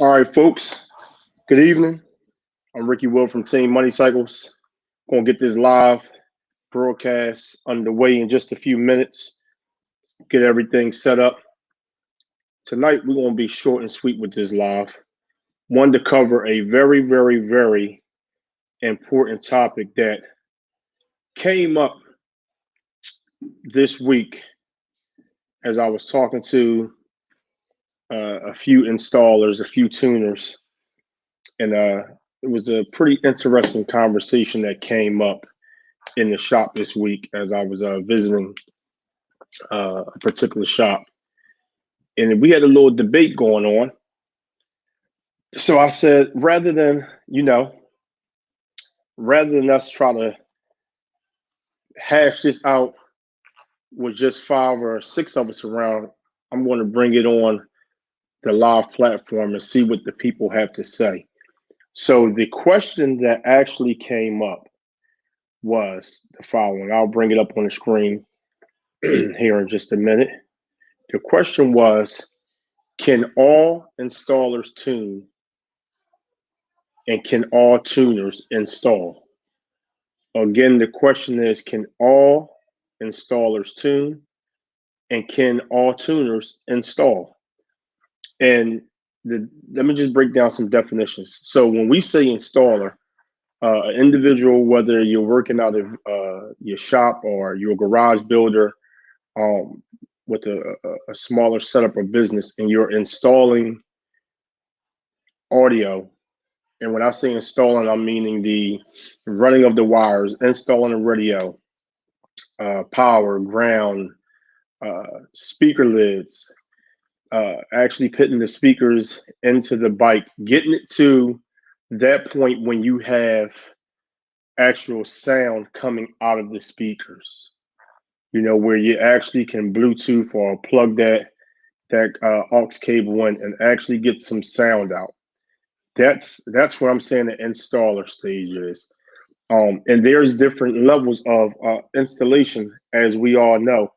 All right, folks. Good evening. I'm Ricky Will from Team Money Cycles. Gonna get this live broadcast underway in just a few minutes. Get everything set up. Tonight we're gonna be short and sweet with this live. One to cover a very, very, very important topic that came up this week as I was talking to a few installers, a few tuners, and it was a pretty interesting conversation that came up in the shop this week as I was visiting a particular shop, and we had a little debate going on. So I said, rather than us try to hash this out with just five or six of us around, I'm going to bring it on the live platform and see what the people have to say. So the question that actually came up was the following. I'll bring it up on the screen here in just a minute. The question was, can all installers tune and can all tuners install? Again, the question is, can all installers tune and can all tuners install? And let me just break down some definitions. So when we say installer, an individual, whether you're working out of your shop or you're a garage builder with a smaller setup of business and you're installing audio. And when I say installing, I'm meaning the running of the wires, installing a radio, power, ground, speaker lids, actually putting the speakers into the bike, getting it to that point when you have actual sound coming out of the speakers. Where you actually can Bluetooth or plug that aux cable in and actually get some sound out. That's what I'm saying the installer stage is. And there's different levels of installation, as we all know.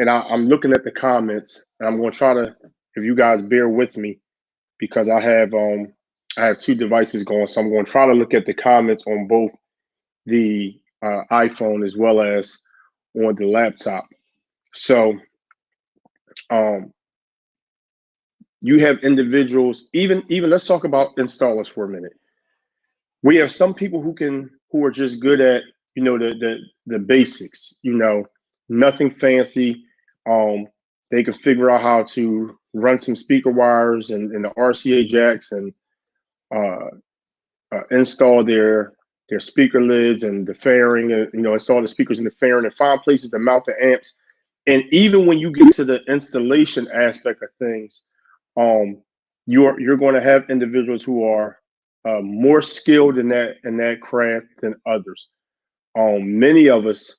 And I'm looking at the comments, and I'm going to try to, if you guys bear with me, because I have two devices going, so I'm going to try to look at the comments on both the iPhone as well as on the laptop. So you have individuals, even let's talk about installers for a minute. We have some people who are just good at the basics, nothing fancy. They can figure out how to run some speaker wires and the RCA jacks and install their speaker lids and the fairing, install the speakers in the fairing and find places to mount the amps. And even when you get to the installation aspect of things, you're going to have individuals who are more skilled in that craft than others. Many of us,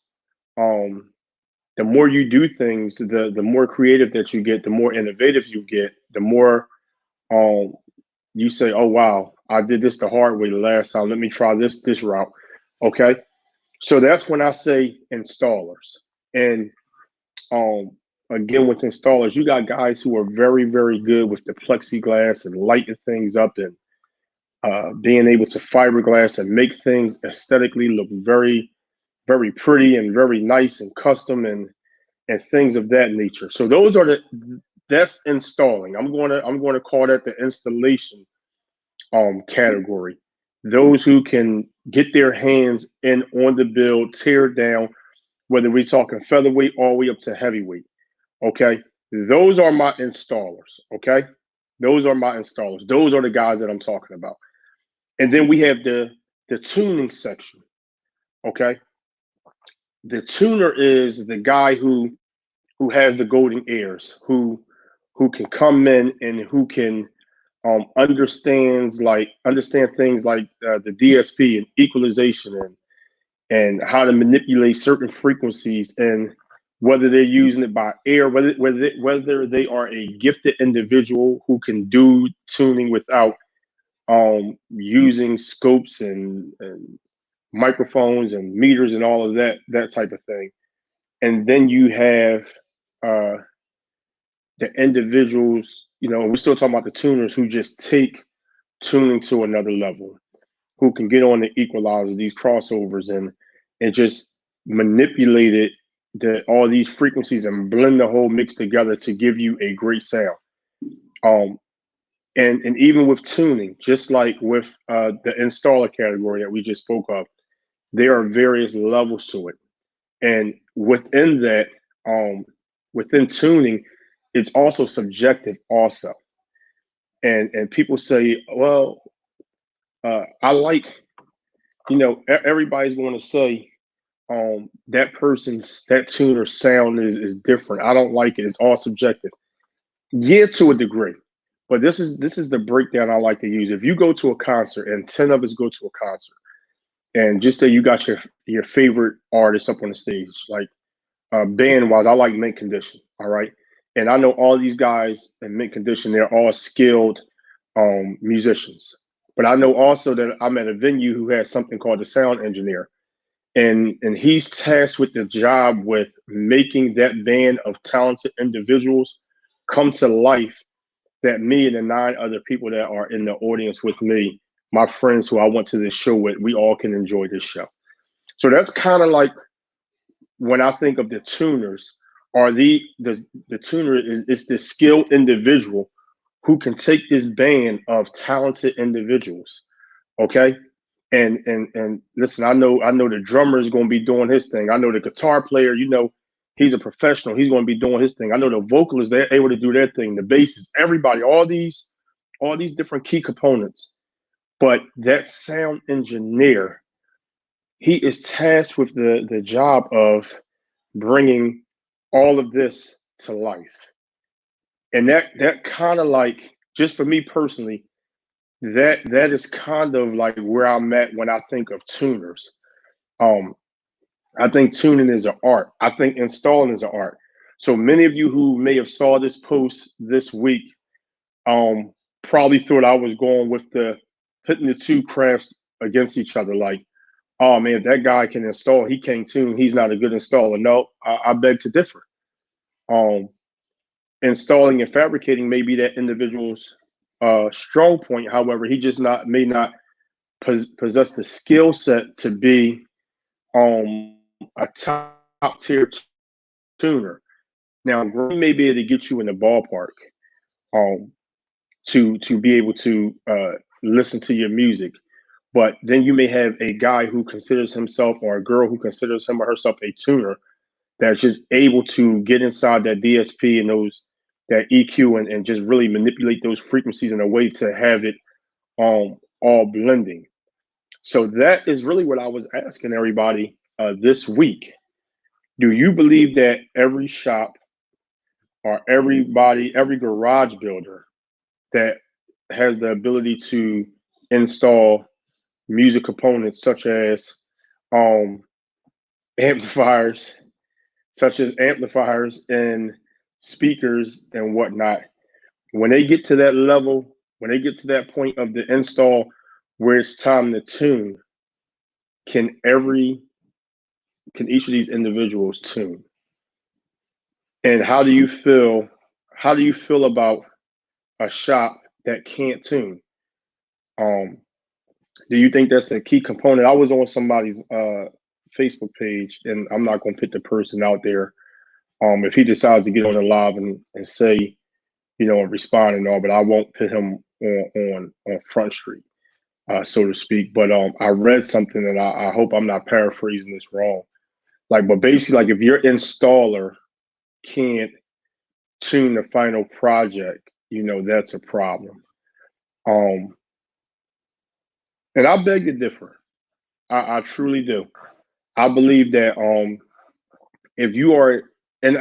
the more you do things, the more creative that you get, the more innovative you get, the more you say, "Oh wow, I did this the hard way the last time. Let me try this route." Okay, so that's when I say installers. And again, with installers, you got guys who are very, very good with the plexiglass and lighting things up and being able to fiberglass and make things aesthetically look very, very pretty and very nice and custom and things of that nature. So that's installing. I'm going to call that the installation category. Those who can get their hands in on the build, tear down, whether we're talking featherweight all the way up to heavyweight. Okay, those are my installers. Okay, those are my installers. Those are the guys that I'm talking about. And then we have the tuning section. Okay, the tuner is the guy who has the golden ears, who can come in and who can understand things like the DSP and equalization and how to manipulate certain frequencies, and whether they're using it by air, whether they are a gifted individual who can do tuning without using scopes and microphones and meters and all of that type of thing. And then you have the individuals we're still talking about the tuners who just take tuning to another level, who can get on the equalizer, these crossovers, and just manipulate it, all these frequencies, and blend the whole mix together to give you a great sound. Um, and even with tuning, just like with the installer category that we just spoke of, there are various levels to it, and within that, within tuning, it's also subjective also. And people say, well, I like, everybody's going to say, that tuner sound is different. I don't like it. It's all subjective. Yeah, to a degree. But this is the breakdown I like to use. If you go to a concert and 10 of us go to a concert, and just say you got your favorite artist up on the stage, like band wise, I like Mint Condition. All right. And I know all these guys in Mint Condition, they're all skilled musicians. But I know also that I'm at a venue who has something called the sound engineer. And he's tasked with the job with making that band of talented individuals come to life, that me and the 9 other people that are in the audience with me, my friends who I went to this show with, we all can enjoy this show. So that's kind of like, when I think of the tuners, are the tuner is the skilled individual who can take this band of talented individuals, okay? And listen, I know the drummer is going to be doing his thing. I know the guitar player, he's a professional. He's going to be doing his thing. I know the vocalists, they're able to do their thing. The bassists, everybody, all these different key components. But that sound engineer, he is tasked with the job of bringing all of this to life. And that kind of like, just for me personally, that is kind of like where I'm at when I think of tuners. Um, I think tuning is an art. I think installing is an art. So many of you who may have saw this post this week, probably thought I was going with the putting the two crafts against each other. Like, oh man, if that guy can install, he can't tune. He's not a good installer. No, I beg to differ. Um, Installing and fabricating may be that individual's strong point. However, he just may not possess the skill set to be a top tier tuner. Now, Green may be able to get you in the ballpark um, to be able to listen to your music, but then you may have a guy who considers himself, or a girl who considers him or herself a tuner, that's just able to get inside that DSP and that EQ, and just really manipulate those frequencies in a way to have it all blending. So that is really what I was asking everybody this week. Do you believe that every shop, or every garage builder that has the ability to install music components such as um, amplifiers, and speakers and whatnot, when they get to that level, when they get to that point of the install where it's time to tune, can each of these individuals tune? And how do you feel about a shop that can't tune? Um, do you think that's a key component? I was on somebody's Facebook page, and I'm not going to put the person out there. If he decides to get on the live and say, and respond and all, but I won't put him on Front Street, so to speak. But I read something, and I hope I'm not paraphrasing this wrong. Like, but basically, like, if your installer can't tune the final project, that's a problem. Um, and I beg to differ. I truly do. I believe that if you are, and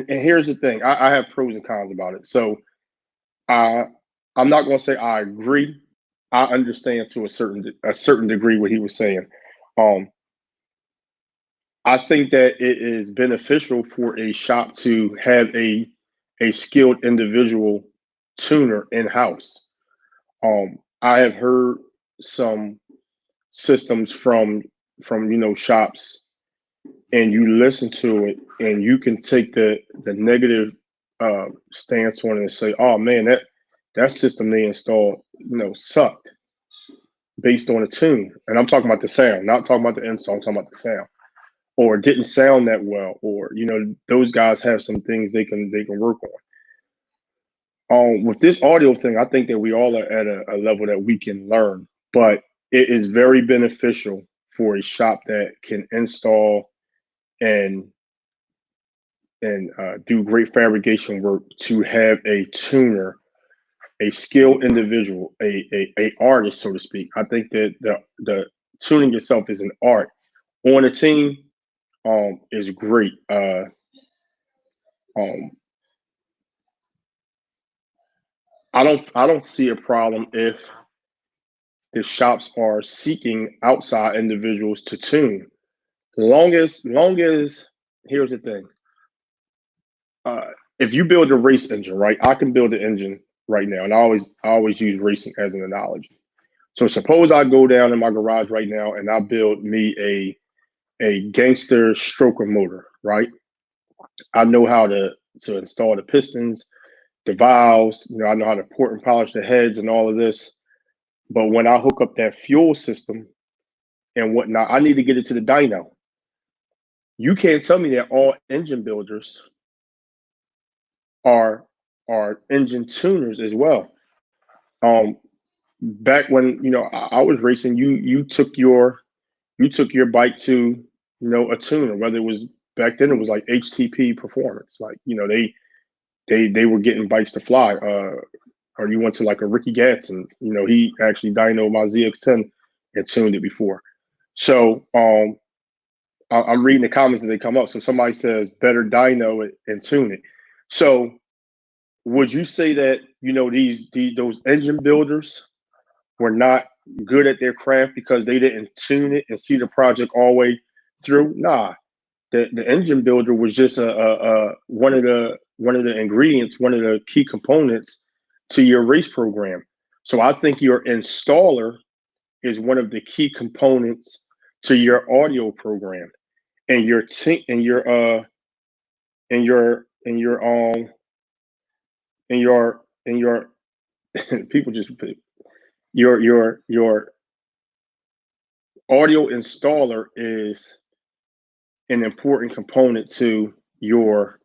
here's the thing, I have pros and cons about it. So I I'm not going to say I agree. I understand to a certain degree what he was saying. Um, I think that it is beneficial for a shop to have a skilled individual tuner in house. I have heard some systems from shops, and you listen to it, and you can take the negative stance on it and say, "Oh man, that system they installed, sucked based on the tune. And I'm talking about the sound, not talking about the install. I'm talking about the sound, or didn't sound that well, or those guys have some things they can work on. With this audio thing, I think that we all are at a level that we can learn, but it is very beneficial for a shop that can install and do great fabrication work to have a tuner, a skilled individual, a artist, so to speak. I think that the tuning itself is an art on a team. Is great. Um, I don't see a problem if the shops are seeking outside individuals to tune. Long as here's the thing. Uh, if you build a race engine, right? I can build an engine right now, and I always use racing as an analogy. So suppose I go down in my garage right now and I build me a gangster stroker motor, right? I know how to install the pistons, the valves, I know how to port and polish the heads and all of this. But when I hook up that fuel system and whatnot, I need to get it to the dyno. You can't tell me that all engine builders are are engine tuners as well. Um, Back when I was racing, you took your bike to a tuner, whether it was back then it was like HTP Performance, like they were getting bikes to fly. Or you went to like a Ricky Gatson, he actually dynoed my ZX10 and tuned it before. So I'm reading the comments that they come up. So somebody says better dyno it and tune it. So would you say that those engine builders were not good at their craft because they didn't tune it and see the project all the way through? Nah, the engine builder was just one of the ingredients, one of the key components to your race program. So I think your installer is one of the key components to your audio program, and your t- and your and your people just put your audio installer is an important component to your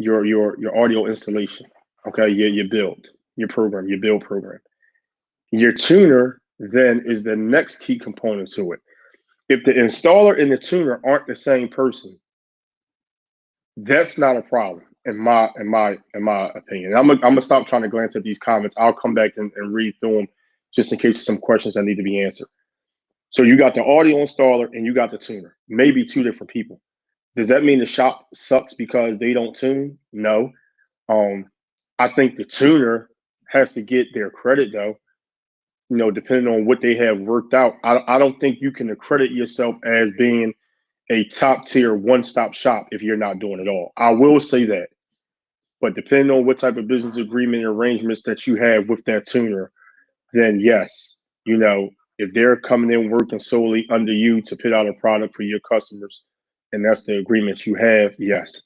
audio installation. Okay, your build, your build program. Your tuner then is the next key component to it. If the installer and the tuner aren't the same person, that's not a problem in my opinion. I'm gonna stop trying to glance at these comments. I'll come back and read through them just in case some questions that need to be answered. So you got the audio installer and you got the tuner, maybe two different people. Does that mean the shop sucks because they don't tune? No. Um, I think the tuner has to get their credit though. Depending on what they have worked out. I don't think you can accredit yourself as being a top tier one stop shop if you're not doing it all. I will say that. But depending on what type of business agreement arrangements that you have with that tuner, then yes, if they're coming in working solely under you to put out a product for your customers, and that's the agreement you have, yes.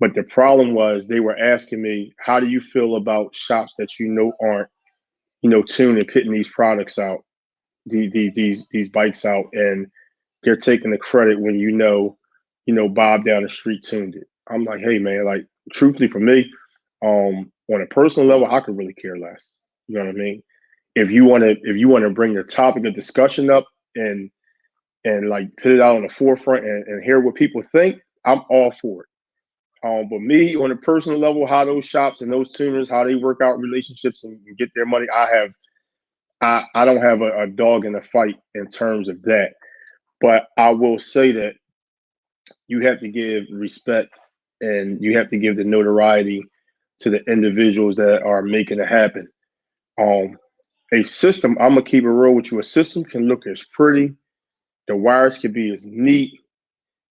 But the problem was they were asking me, how do you feel about shops that aren't, tuning, putting these products out, these bikes out, and they're taking the credit when Bob down the street tuned it. I'm like, hey man, like truthfully for me, on a personal level, I could really care less. You know what I mean? If you want to bring the topic of discussion up and like put it out on the forefront and hear what people think, I'm all for it. But me on a personal level, how those shops and those tuners, how they work out relationships and get their money, I don't have a dog in the fight in terms of that. But I will say that you have to give respect and you have to give the notoriety to the individuals that are making it happen. Um, a system, I'm gonna keep it real with you. A system can look as pretty, the wires can be as neat,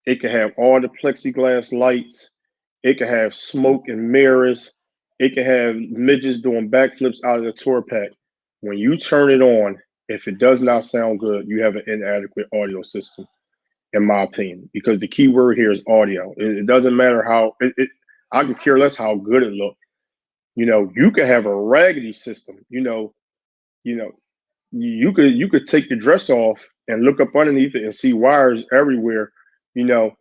it can have all the plexiglass lights, it can have smoke and mirrors, it can have midgets doing backflips out of the tour pack. When you turn it on, if it does not sound good, you have an inadequate audio system, in my opinion, because the key word here is audio. It doesn't matter how I can care less how good it looks. You could have a raggedy system. You know, you could take the dress off and look up underneath it and see wires everywhere. You know,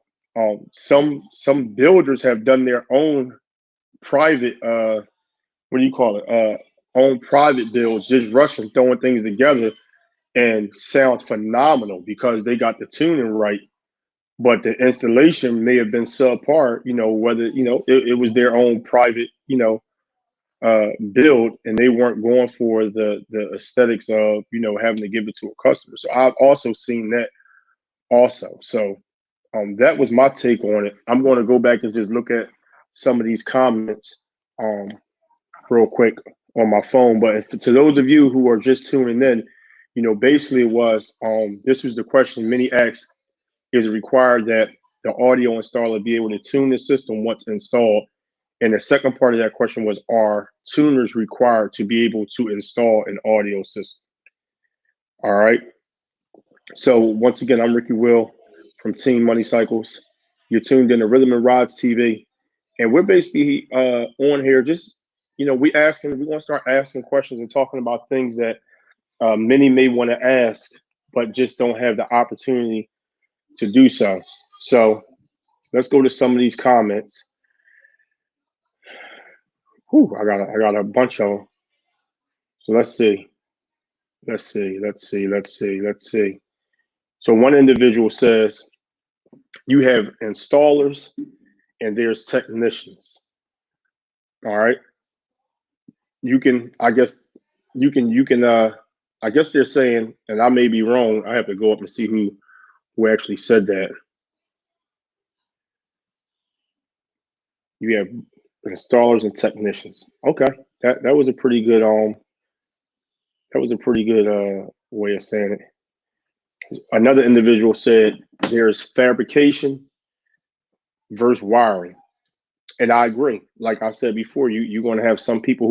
some builders have done their own private what do you call it? Own private builds, just rushing, throwing things together, and sounds phenomenal because they got the tuning right. But the installation may have been subpar. Whether it was their own private build, and they weren't going for the aesthetics of having to give it to a customer. So I've also seen that also. So that was my take on it. I'm going to go back and just look at some of these comments um, real quick on my phone. But to those of you who are just tuning in, basically it was this was the question many asked: is it required that the audio installer be able to tune the system once installed? And the second part of that question was, are tuners required to be able to install an audio system? All right. So once again, I'm Ricky Will from Team Money Cycles. You're tuned in to Rhythm and Rods TV, and we're basically on here. Just we're going to start asking questions and talking about things that many may want to ask, but just don't have the opportunity to do so. So let's go to some of these comments. Whew, I got a bunch of them. So let's see. So one individual says you have installers and there's technicians. All right. You can, I guess, I guess they're saying, and I may be wrong. I have to go up and see who actually said that. You have installers and technicians. Okay. That was a pretty good way of saying it. Another individual said there's fabrication versus wiring. And I agree. Like I said before, you're going to have some people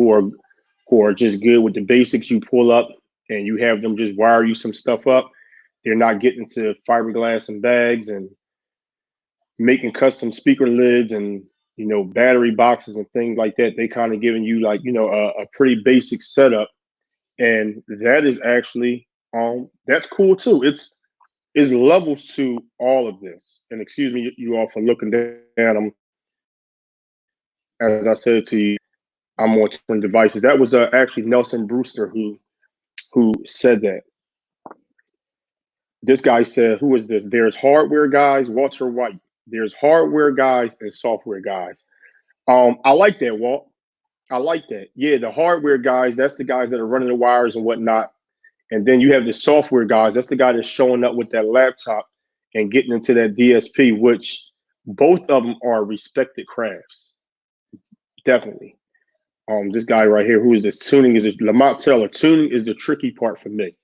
who are just good with the basics. You pull up and you have them just wire you some stuff up. They're not getting into fiberglass and bags and making custom speaker lids and battery boxes and things like that. They kind of giving you like a pretty basic setup, and that is actually that's cool too. It's levels to all of this. And excuse me, you all for looking down. As I said to you, I'm on different devices. That was actually Nelson Brewster who said that. This guy said, "Who is this? There's hardware guys, Walter White. There's hardware guys and software guys." I like that, Walt. I like that. Yeah, the hardware guys, that's the guys that are running the wires and whatnot. And then you have the software guys. That's the guy that's showing up with that laptop and getting into that DSP, which both of them are respected crafts. Definitely. This guy right here, who is this? Tuning is Lamont Taylor. Tuning is the tricky part for me.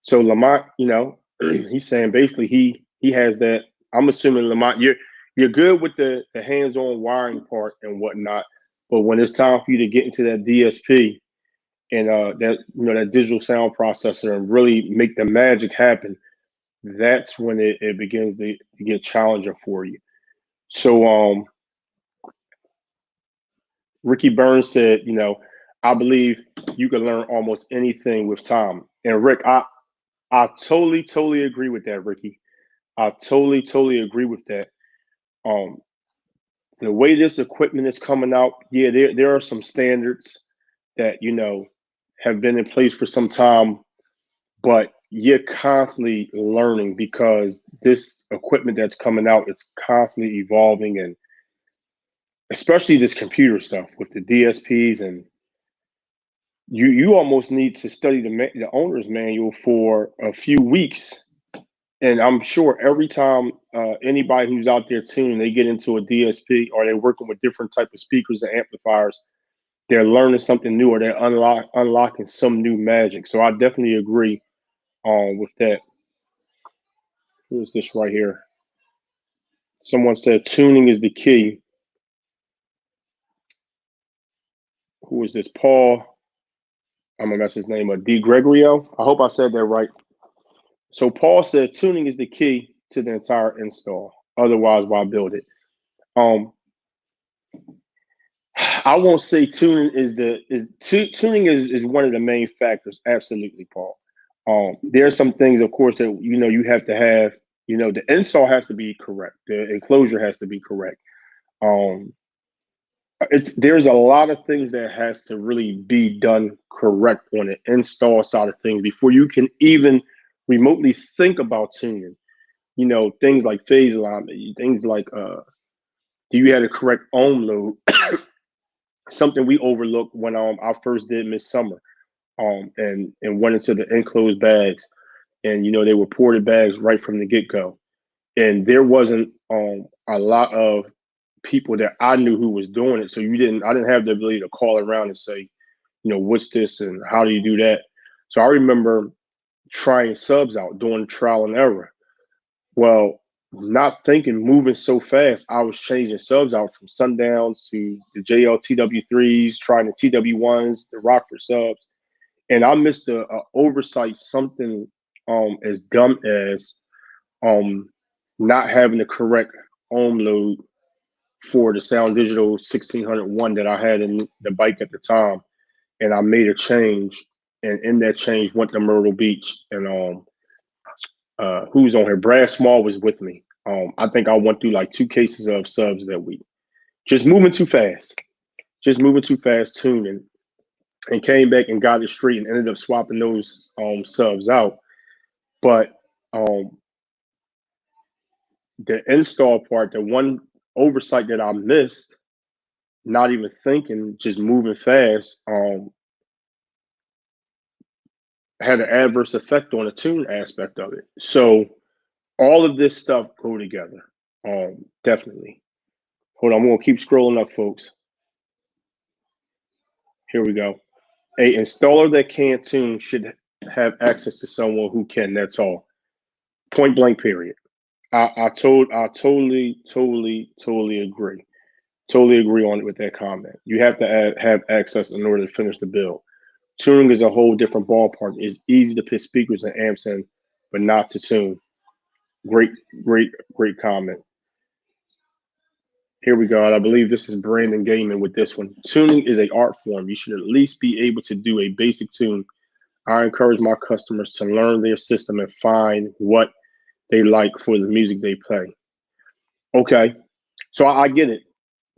So Lamont, he's saying basically he has that. I'm assuming Lamont, you're good with the hands-on wiring part and whatnot, but when it's time for you to get into that DSP and that digital sound processor and really make the magic happen, that's when it begins to get challenging for you. So Ricky Burns said, I believe you can learn almost anything with time. And Rick, I totally agree with that, Ricky. I totally agree with that. The way this equipment is coming out, yeah, there are some standards that have been in place for some time, but you're constantly learning because this equipment that's coming out, it's constantly evolving, and especially this computer stuff with the DSPs, and you almost need to study the owner's manual for a few weeks. And I'm sure every time anybody who's out there tuning, they get into a DSP or they're working with different type of speakers and amplifiers, they're learning something new or they're unlocking some new magic. So I definitely agree with that. Who is this right here? Someone said tuning is the key. Who is this? Paul. I'm gonna mess his name up. D. Gregorio. I hope I said that right. So Paul said tuning is the key to the entire install. Otherwise, why build it? I won't say tuning is one of the main factors. Absolutely, Paul. There are some things, of course, that you have to have. The install has to be correct. The enclosure has to be correct. Um, there's a lot of things that has to really be done correct on the install side of things before you can even remotely think about tuning. Things like phase alignment, things like do you have the correct ohm load? Something we overlooked when I first did Miss Summer, and went into the enclosed bags, and they were ported bags right from the get go, and there wasn't a lot of people that I knew who was doing it, so I didn't have the ability to call around and say, what's this and how do you do that. So I remember trying subs out, doing trial and error. Well, not thinking, moving so fast, I was changing subs out from Sundowns to the JL TW3s, trying the TW1s, the Rockford subs, and I missed a oversight, something as dumb as um not having the correct ohm load for the Sound Digital 1601 that I had in the bike at the time, and I made a change, and in that change went to Myrtle Beach, and who's on here? Brad Small was with me. I think I went through like 2 cases of subs that week. Just moving too fast. Just moving too fast, tuning, and came back and got it straight and ended up swapping those subs out. But the install part, the one oversight that I missed, not even thinking, just moving fast, had an adverse effect on the tune aspect of it. So all of this stuff go together. Definitely. Hold on, I'm gonna keep scrolling up, folks. Here we go. A installer that can't tune should have access to someone who can. That's all. Point blank. Period. I totally agree. Totally agree on it with that comment. You have to have access in order to finish the build. Tuning is a whole different ballpark. It's easy to put speakers and amps in, but not to tune. Great comment. Here we go. I believe this is Brandon Gaiman with this one. Tuning is an art form. You should at least be able to do a basic tune. I encourage my customers to learn their system and find what they like for the music they play. Okay, so I get it.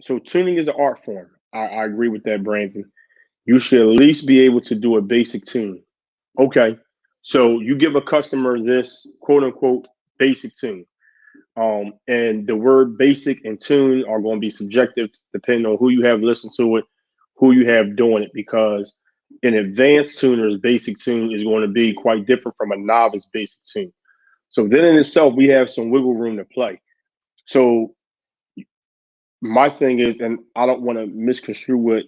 So tuning is an art form. I agree with that, Brandon. You should at least be able to do a basic tune. Okay, so you give a customer this quote unquote basic tune. And the word basic and tune are going to be subjective depending on who you have listened to it, who you have doing it, because an advanced tuner's basic tune is going to be quite different from a novice basic tune. So then in itself, we have some wiggle room to play. So my thing is, and I don't want to misconstrue what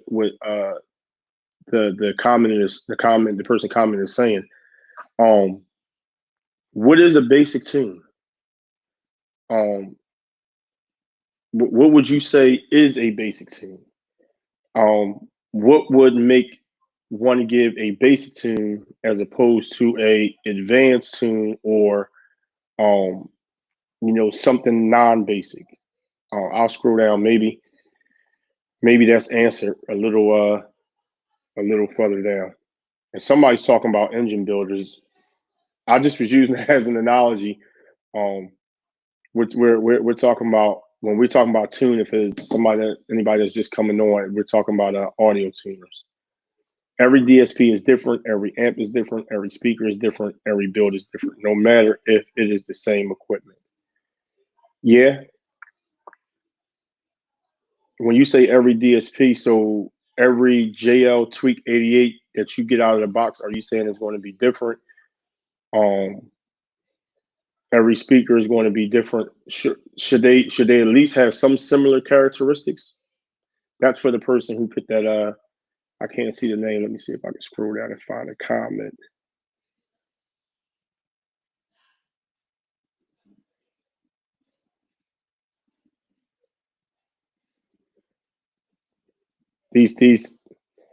the person commenting is saying. What is a basic tune? What would you say is a basic tune? What would make one give a basic tune as opposed to a advanced tune, or something non-basic? I'll scroll down. Maybe that's answered a little further down. And somebody's talking about engine builders. I just was using that as an analogy. We're talking about, when we're talking about tune, if it's anybody that's just coming on, we're talking about audio tuners. Every DSP is different, every amp is different, every speaker is different, every build is different, no matter if it is the same equipment. Yeah. When you say every DSP, so every JL Tweak 88 that you get out of the box, are you saying it's going to be different? Every speaker is going to be different. Should they at least have some similar characteristics? That's for the person who put that. I can't see the name. Let me see if I can scroll down and find a comment. These.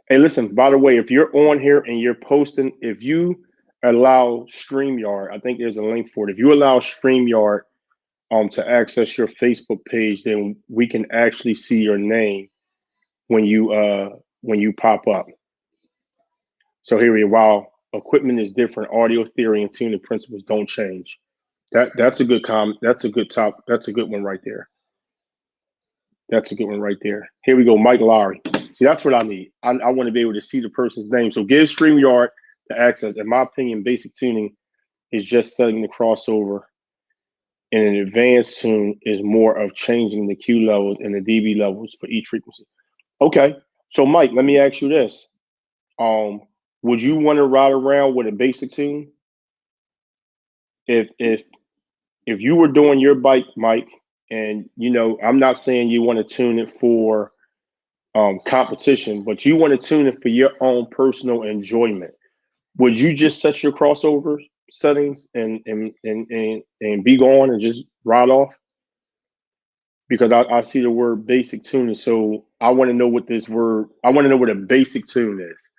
Hey, listen. By the way, if you're on here and you're posting, if you allow StreamYard, I think there's a link for it. If you allow StreamYard to access your Facebook page, then we can actually see your name when you pop up. So here we are. While equipment is different, audio theory and tuning principles don't change. That's a good that's a good top. That's a good one right there. That's a good one right there. Here we go, Mike Lowry. See, that's what I need. I want to be able to see the person's name. So give StreamYard the access. In my opinion, basic tuning is just setting the crossover. And an advanced tune is more of changing the Q levels and the dB levels for each frequency. Okay. So Mike, let me ask you this. Would you want to ride around with a basic tune? If you were doing your bike, Mike, and I'm not saying you want to tune it for competition, but you want to tune it for your own personal enjoyment, would you just set your crossover settings and be gone and just ride off? Because I see the word basic tuning, so I want to know what this word. I want to know what a basic tune is.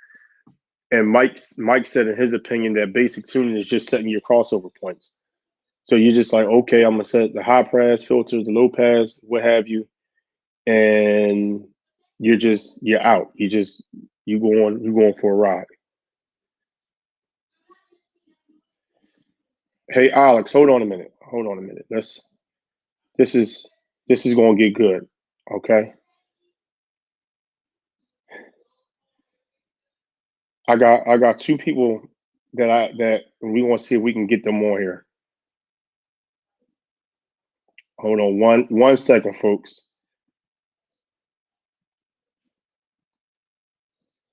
And Mike said in his opinion that basic tuning is just setting your crossover points. So you're just like, okay, I'm gonna set the high pass filters, the low pass, what have you, and you're out. You going for a ride. Hey Alex, hold on a minute. Hold on a minute. This is gonna get good. Okay. I got two people that we want to see if we can get them on here. Hold on one second, folks.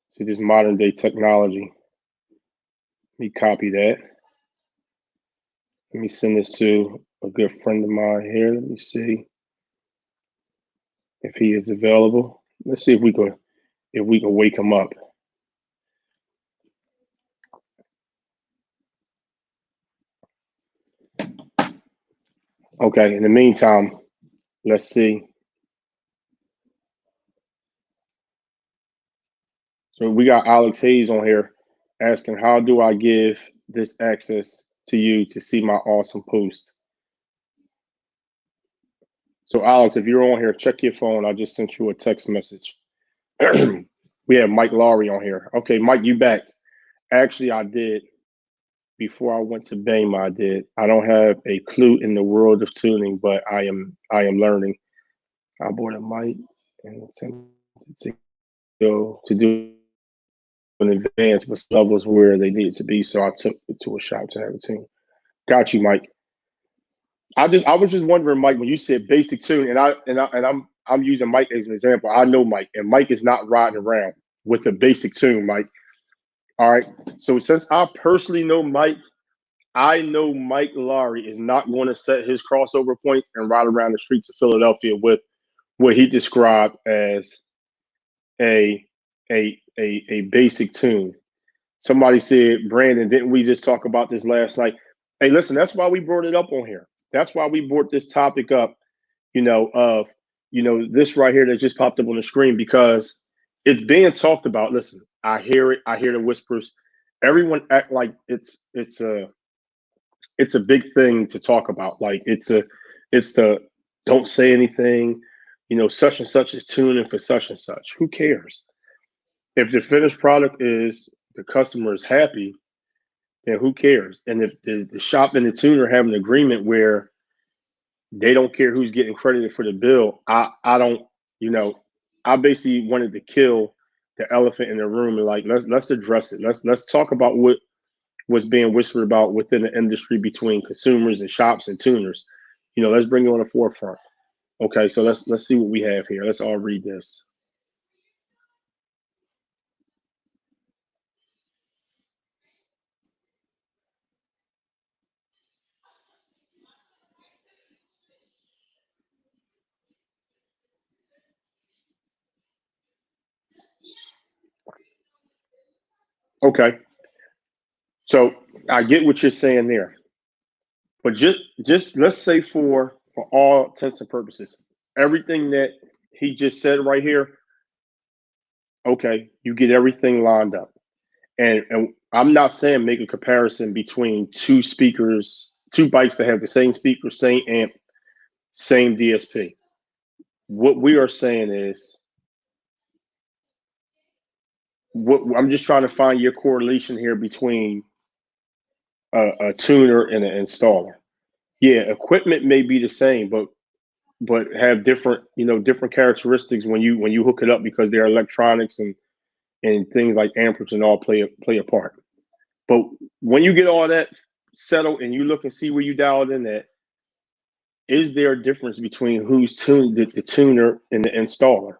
See this modern day technology. Let me copy that. Let me send this to a good friend of mine here. Let me see if he is available. Let's see if we can wake him up. Okay, in the meantime, let's see. So we got Alex Hayes on here asking, how do I give this access to you to see my awesome post? So Alex, if you're on here, check your phone. I just sent you a text message. We have Mike Lowry on here. Okay, Mike, you back. Actually, I did. Before I went to BAME, I did. I don't have a clue in the world of tuning, but I am learning. I bought a mic and attempted to go to do an advance, but levels where they needed to be. So I took it to a shop to have a tune. Got you, Mike. I was just wondering, Mike, when you said basic tune, and I'm using Mike as an example. I know Mike, and Mike is not riding around with a basic tune, Mike. All right. So since I personally know Mike, I know Mike Lowry is not going to set his crossover points and ride around the streets of Philadelphia with what he described as a basic tune. Somebody said, Brandon, didn't we just talk about this last night? Hey, listen, that's why we brought it up on here. That's why we brought this topic up, of this right here that just popped up on the screen, because it's being talked about. Listen, I hear it. I hear the whispers. Everyone act like it's a big thing to talk about. Like it's the don't say anything, such and such is tuning for such and such. Who cares? If the finished product is the customer is happy, then who cares? And if the shop and the tuner have an agreement where they don't care who's getting credited for the bill, I don't, I basically wanted to kill the elephant in the room and like let's address it. Let's talk about what's being whispered about within the industry between consumers and shops and tuners. Let's bring it on the forefront. Okay, so let's see what we have here. Let's all read this. Okay. So I get what you're saying there. But just let's say for all intents and purposes, everything that he just said right here, okay, you get everything lined up. And I'm not saying make a comparison between two speakers, two bikes that have the same speaker, same amp, same DSP. What we are saying is what I'm just trying to find your correlation here between a tuner and an installer. Yeah, equipment may be the same, but have different, different characteristics when you hook it up, because their electronics and things like amperage and all play a part. But when you get all that settled and you look and see where you dialed in at, is there a difference between who's tuned the tuner and the installer?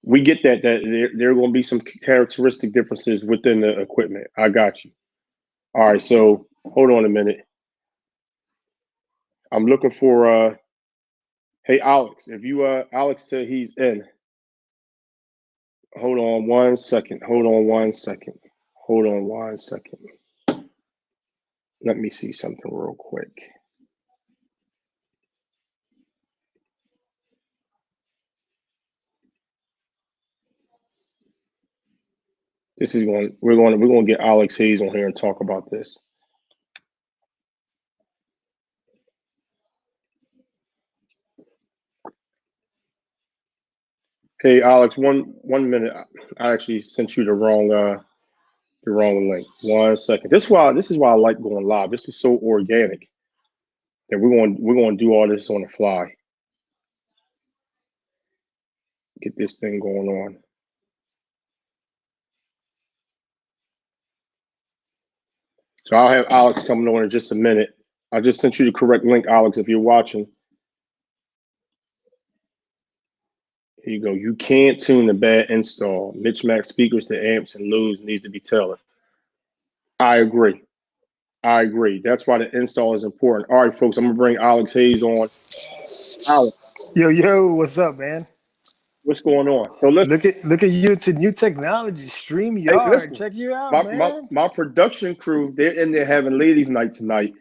We get that there are going to be some characteristic differences within the equipment. I got you. All right, so hold on a minute. I'm looking for hey Alex, if you Alex said he's in. Hold on one second. Hold on one second. Hold on one second. Let me see something real quick. This is we're going to get Alex Hayes on here and talk about this. Hey Alex, one minute. I actually sent you the wrong link. 1 second. This is why I like going live. This is so organic that we're going to do all this on the fly. Get this thing going on. So I'll have Alex coming on in just a minute. I just sent you the correct link, Alex, if you're watching. Here you go. You can't tune a bad install. Mismatch speakers to amps and lows needs to be tailored. I agree. That's why the install is important. All right, folks, I'm going to bring Alex Hayes on. Alex. Yo, what's up, man? What's going on? So look at you to new technology, StreamYard. Hey, check you out, man. My production crew, they're in there having ladies' night tonight.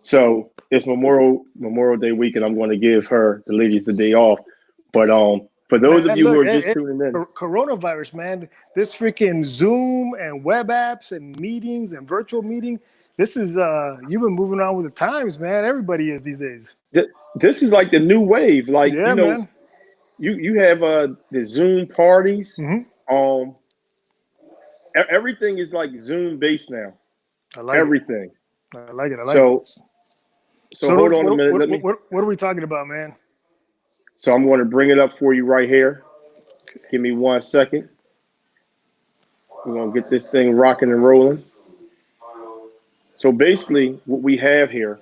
So it's Memorial Day weekend. I'm going to give her, the ladies, the day off. But for those of you who are just tuning in, coronavirus, man, this freaking Zoom and web apps and meetings and virtual meeting, this is you've been moving on with the times, man. Everybody is these days. This is like the new wave. Like, yeah, man. You have the Zoom parties. Mm-hmm. Everything is like Zoom based now. I like everything. I like it. So hold on a minute. What are we talking about, man? So I'm going to bring it up for you right here. Give me 1 second. We're going to get this thing rocking and rolling. So basically what we have here,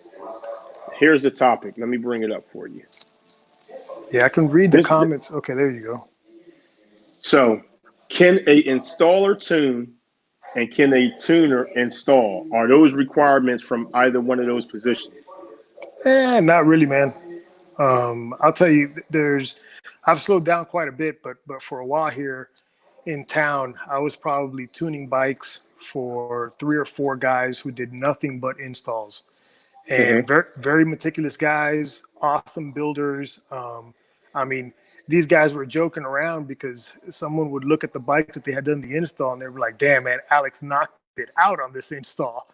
here's the topic. Let me bring it up for you. Yeah, I can read the comments. Okay, there you go. So can a installer tune and can a tuner install? Are those requirements from either one of those positions? Not really, man. I'll tell you, I've slowed down quite a bit, but for a while here in town, I was probably tuning bikes for 3 or 4 guys who did nothing but installs, and very, very meticulous guys, awesome builders. I mean, these guys were joking around because someone would look at the bike that they had done the install and they were like, damn, man, Alex knocked it out on this install.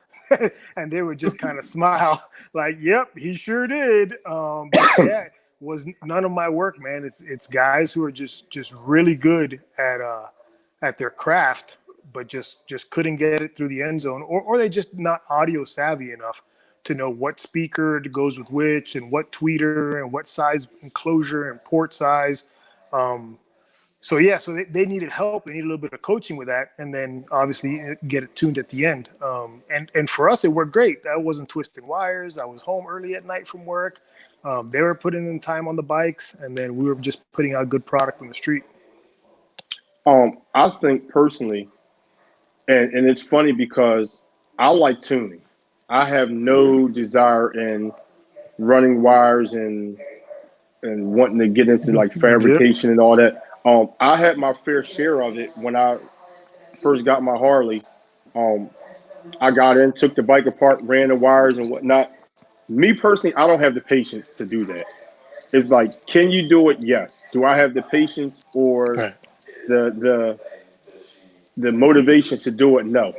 And they would just kind of smile like, yep, he sure did. But yeah, it was none of my work, man. It's guys who are just really good at their craft, but just couldn't get it through the end zone, or they just not audio savvy enough to know what speaker goes with which and what tweeter and what size enclosure and port size. So they needed help. They needed a little bit of coaching with that, and then obviously get it tuned at the end. And for us, it worked great. I wasn't twisting wires. I was home early at night from work. They were putting in time on the bikes, and then we were just putting out good product on the street. I think personally, and it's funny because I like tuning. I have no desire in running wires and wanting to get into like fabrication and all that. I had my fair share of it when I first got my Harley. I got in, took the bike apart, ran the wires and whatnot. Me personally, I don't have the patience to do that. It's like, can you do it? Yes. Do I have the patience or the motivation to do it? No.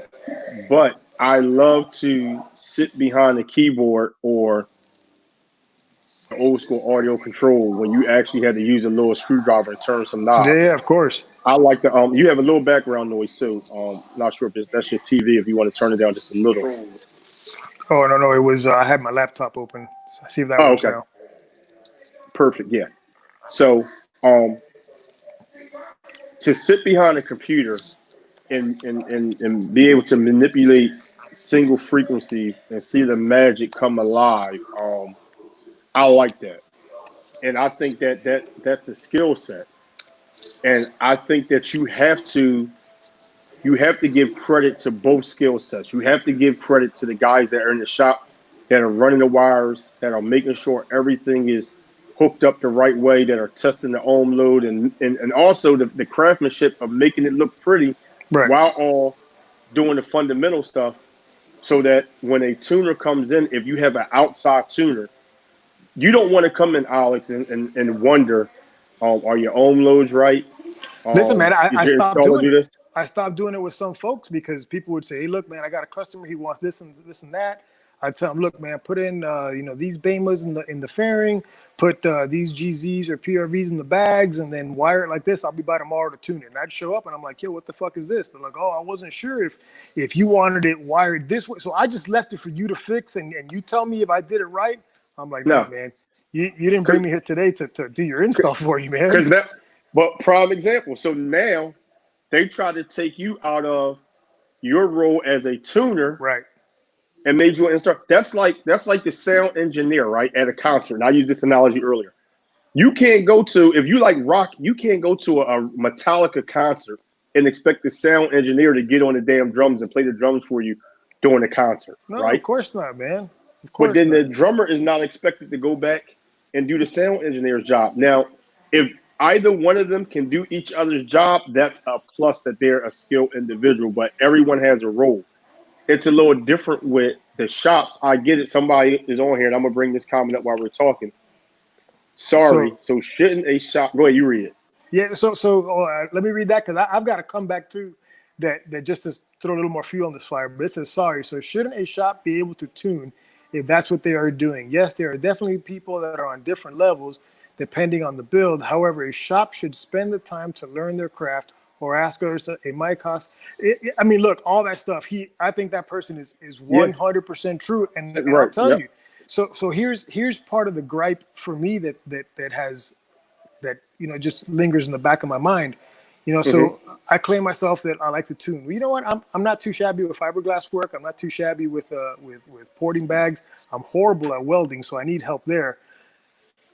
But I love to sit behind the keyboard or old school audio control when you actually had to use a little screwdriver and turn some knobs. Yeah, of course. I like the you have a little background noise too. Not sure if that's your TV. If you want to turn it down just a little. Oh no, it was I had my laptop open. So see if that Oh, works okay, now. perfect. Yeah. So to sit behind a computer and be able to manipulate single frequencies and see the magic come alive, I like that, and I think that's a skill set, and I think that you have to give credit to both skill sets. You have to give credit to the guys that are in the shop that are running the wires, that are making sure everything is hooked up the right way, that are testing the ohm load, and also the craftsmanship of making it look pretty Right. while all doing the fundamental stuff, so that when a tuner comes in, if you have an outside tuner, you don't want to come in, Alex, and wonder, are your ohm loads right? Listen, man, Did I your stopped installer doing do it. this? I stopped doing it with some folks because people would say, "Hey, look, man, I got a customer. He wants this and that." I tell him, "Look, man, put in these BEMAs in the fairing, put these GZs or PRVs in the bags, and then wire it like this. I'll be by tomorrow to tune it." And I'd show up and I'm like, "Yo, what the fuck is this?" They're like, "Oh, I wasn't sure if you wanted it wired this way, so I just left it for you to fix, and you tell me if I did it right." I'm like, "No, No, man, you didn't bring me here today to do your install for you, man." because that. But prime example. So now they try to take you out of your role as a tuner Right. and made you an installer. That's like the sound engineer, right? At a concert. And I used this analogy earlier. You can't go to, if you like rock, you can't go to a Metallica concert and expect the sound engineer to get on the damn drums and play the drums for you during the concert, No, of right? course not, man. Of But course then the not. drummer is not expected to go back and do the sound engineer's job. Now, if either one of them can do each other's job, that's a plus that they're a skilled individual, but everyone has a role. It's a little different with the shops. I get it. Somebody is on here, and I'm going to bring this comment up while we're talking. Sorry. So So shouldn't a shop, go ahead, you read it. yeah, let me read that because I've got to come back to that just to throw a little more fuel on this fire. But it says sorry. So shouldn't a shop be able to tune if that's what they are doing? Yes, there are definitely people that are on different levels depending on the build. However, a shop should spend the time to learn their craft or ask others. It might cost. I mean, look, all that stuff. I think that person is Yeah. 100% true, and I'll Right. tell Yep. you. So here's part of the gripe for me that has that just lingers in the back of my mind. So I claim myself that I like to tune. Well, you know what? I'm not too shabby with fiberglass work. I'm not too shabby with porting bags. I'm horrible at welding, so I need help there.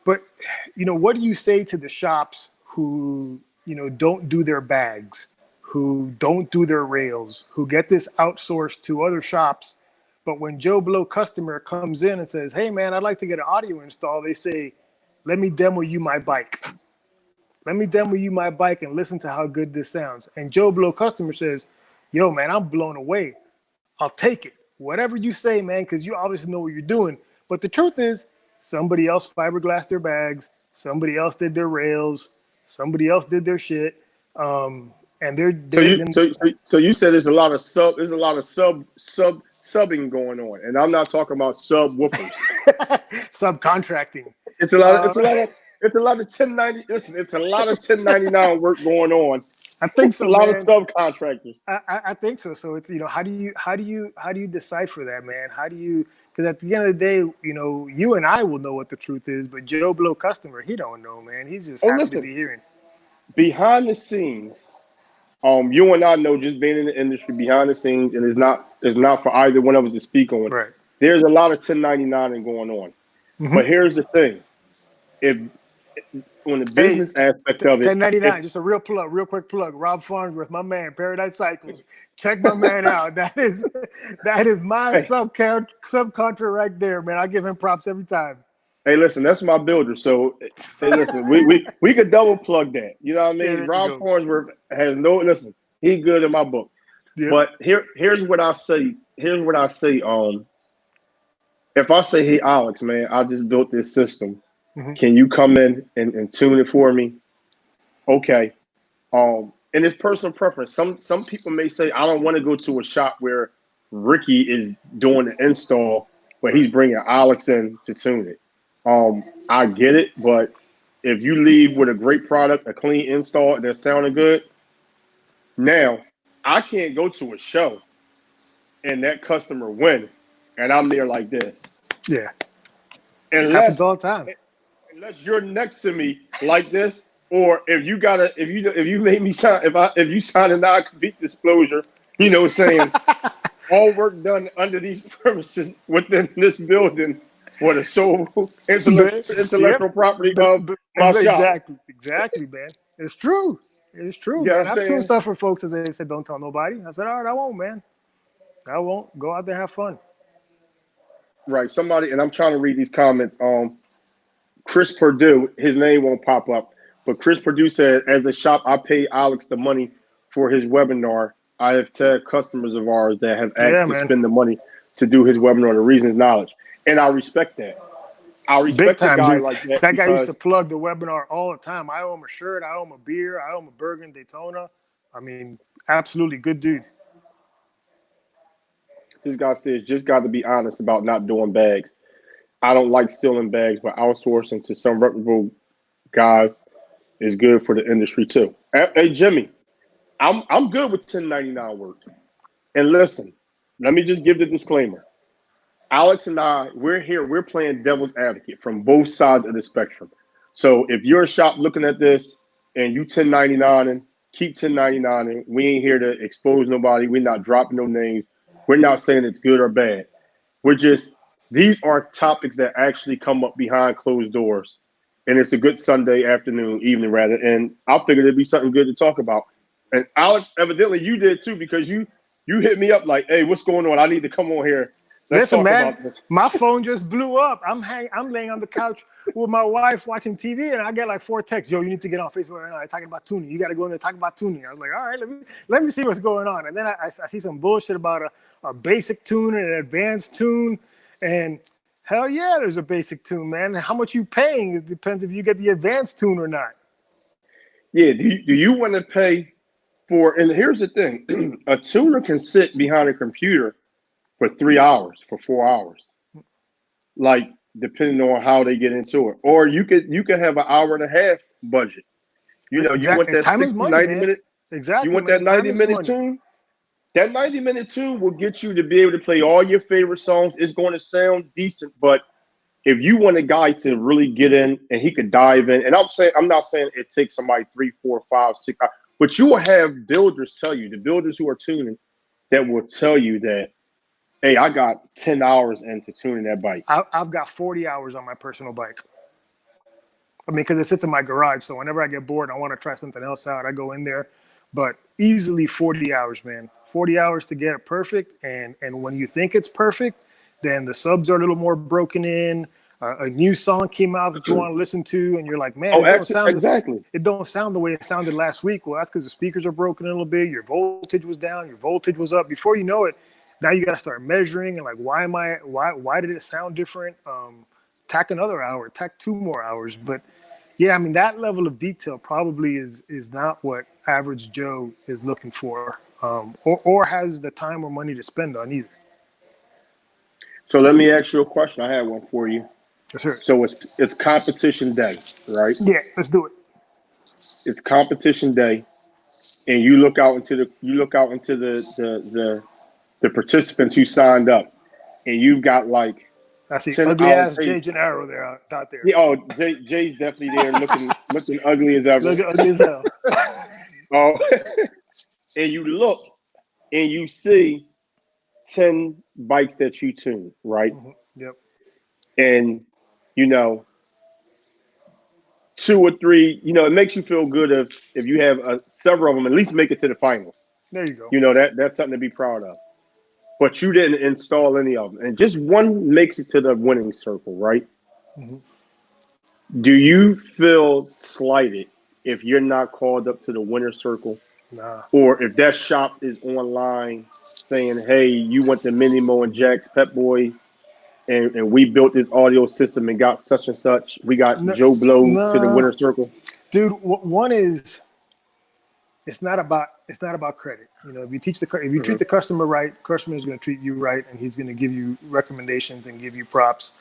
But what do you say to the shops who don't do their bags, who don't do their rails, who get this outsourced to other shops? But when Joe Blow customer comes in and says, "Hey man, I'd like to get an audio install," they say, "Let me demo you my bike. Let me demo you my bike and listen to how good this sounds." And Joe Blow customer says, "Yo, man, I'm blown away. I'll take it. Whatever you say, man, because you obviously know what you're doing." But the truth is, somebody else fiberglassed their bags. Somebody else did their rails. Somebody else did their shit. And So you said there's a lot of subbing going on, and I'm not talking about subwoofers. subcontracting. It's a lot of 1090. Listen, it's a lot of 1099 work going on. I think so. A lot man. of subcontractors. I think so. So it's how do you decipher that, man? How do you? Because at the end of the day, you and I will know what the truth is, but Joe Blow customer, he don't know, man. He's just happy to be hearing. Behind the scenes, you and I know, just being in the industry, behind the scenes, and it's not for either one of us to speak on. Right. There's a lot of 1099 going on. Mm-hmm. But here's the thing: on the business aspect of it, 1099, just a real quick plug. Rob Farnsworth, my man, Paradise Cycles. Check my man out. That is my subcontract right there, man. I give him props every time. Hey, listen, that's my builder. So, hey, listen, we could double plug that. You know what I mean? Yeah, Rob Farnsworth has listen. He's good in my book. Yep. But here's what I say. If I say, "Hey, Alex, man, I just built this system. Mm-hmm. Can you come in and tune it for me?" Okay. And it's personal preference. Some people may say, "I don't want to go to a shop where Ricky is doing the install, but he's bringing Alex in to tune it." I get it, but if you leave with a great product, a clean install that sounded good, now I can't go to a show and that customer win, and I'm there like this, Yeah, happens unless all the time. unless you're next to me like this, or if you made me sign if you sign a non-compete disclosure, saying all work done under these premises within this building for the sole Yep. intellectual property of my shop. Exactly, man. It's true. It's true, You know man. what I'm I've tuned saying? stuff for folks that they said don't tell nobody. I said, all right, I won't, man. I won't. Go out there and have fun. Right. Somebody, and I'm trying to read these comments. Chris Purdue, his name won't pop up, but Chris Purdue said, as a shop, I pay Alex the money for his webinar. I have tagged customers of ours that have Yeah, asked to man. spend the money to do his webinar. The reason is knowledge. And I respect that. I Big respect a time, guy dude. like that That guy used to because plug the webinar all the time. I owe him a shirt. I owe him a beer. I owe him a burger in Daytona. I mean, absolutely good dude. this guy says, just got to be honest about not doing bags. I don't like sealing bags, but outsourcing to some reputable guys is good for the industry too. Hey, Jimmy, I'm good with 1099 work. And listen, let me just give the disclaimer. Alex and I, we're playing devil's advocate from both sides of the spectrum. So if you're a shop looking at this and you 1099 and keep 1099 and we ain't here to expose nobody. We're not dropping no names. We're not saying it's good or bad. We're just, these are topics that actually come up behind closed doors. And it's a good Sunday afternoon, evening rather. And I figured it'd be something good to talk about. And Alex, evidently you did too, because you hit me up like, hey, what's going on? I need to come on here. Let's Listen, talk man, about this. my phone just blew up. I'm laying on the couch with my wife watching TV, and I get like 4 texts. Yo, you need to get on Facebook right now. They're talking about tuning. You got to go in there talk about tuning. I was like, all right, let me see what's going on. And then I see some bullshit about a basic tune and an advanced tune, and hell yeah, there's a basic tune, man. How much you paying? It depends if you get the advanced tune or not. Yeah, do you want to pay for, and here's the thing, a tuner can sit behind a computer for 3 hours, for 4 hours, like depending on how they get into it. Or you could have an hour and a half budget. You want Exactly. that Time is 60, money, 90 man. minute, you Exactly, want that man. Time 90 is minute money. tune? That 90-minute tune will get you to be able to play all your favorite songs. It's going to sound decent, but if you want a guy to really get in and he could dive in, and I'm not saying it takes somebody 3, 4, 5, 6 hours, but you will have builders tell you, the builders who are tuning, that will tell you that, hey, I got 10 hours into tuning that bike. I've got 40 hours on my personal bike. I mean, because it sits in my garage. So whenever I get bored, I want to try something else out. I go in there, but easily 40 hours, man. 40 hours to get it perfect. And when you think it's perfect, then the subs are a little more broken in. A new song came out that you want to listen to, and you're like, man, Exactly. it don't sound the way it sounded last week. Well, that's because the speakers are broken a little bit. Your voltage was down. Your voltage was up. Before you know it, now you got to start measuring and like, why did it sound different? Tack another hour, tack 2 more hours. But yeah, I mean, that level of detail probably is not what average Joe is looking for, or has the time or money to spend on either. So let me ask you a question. I had one for you. Yes, sir. So it's competition day, right? Yeah, let's do it. It's competition day, and you look out into the participants who signed up, and you've got like I see 10 ugly hours. ass Jay Gennaro there out there. Yeah, oh, Jay's definitely there, looking ugly as ever. Look ugly as hell. Oh, and you look, and you see 10 bikes that you tune, right? Mm-hmm. Yep. And 2 or 3, it makes you feel good if you have several of them at least make it to the finals. There you go. That's something to be proud of. But you didn't install any of them, and just one makes it to the winning circle, right? Mm-hmm. Do you feel slighted if you're not called up to the winner circle? Nah. Or if that shop is online saying, hey, you went to Minimo and Jack's Pep Boy, and we built this audio system and got such and such. We got Joe Blow to the winner circle. Dude, one is, it's not about credit. If you treat the customer right, customer is going to treat you right, and he's going to give you recommendations and give you props.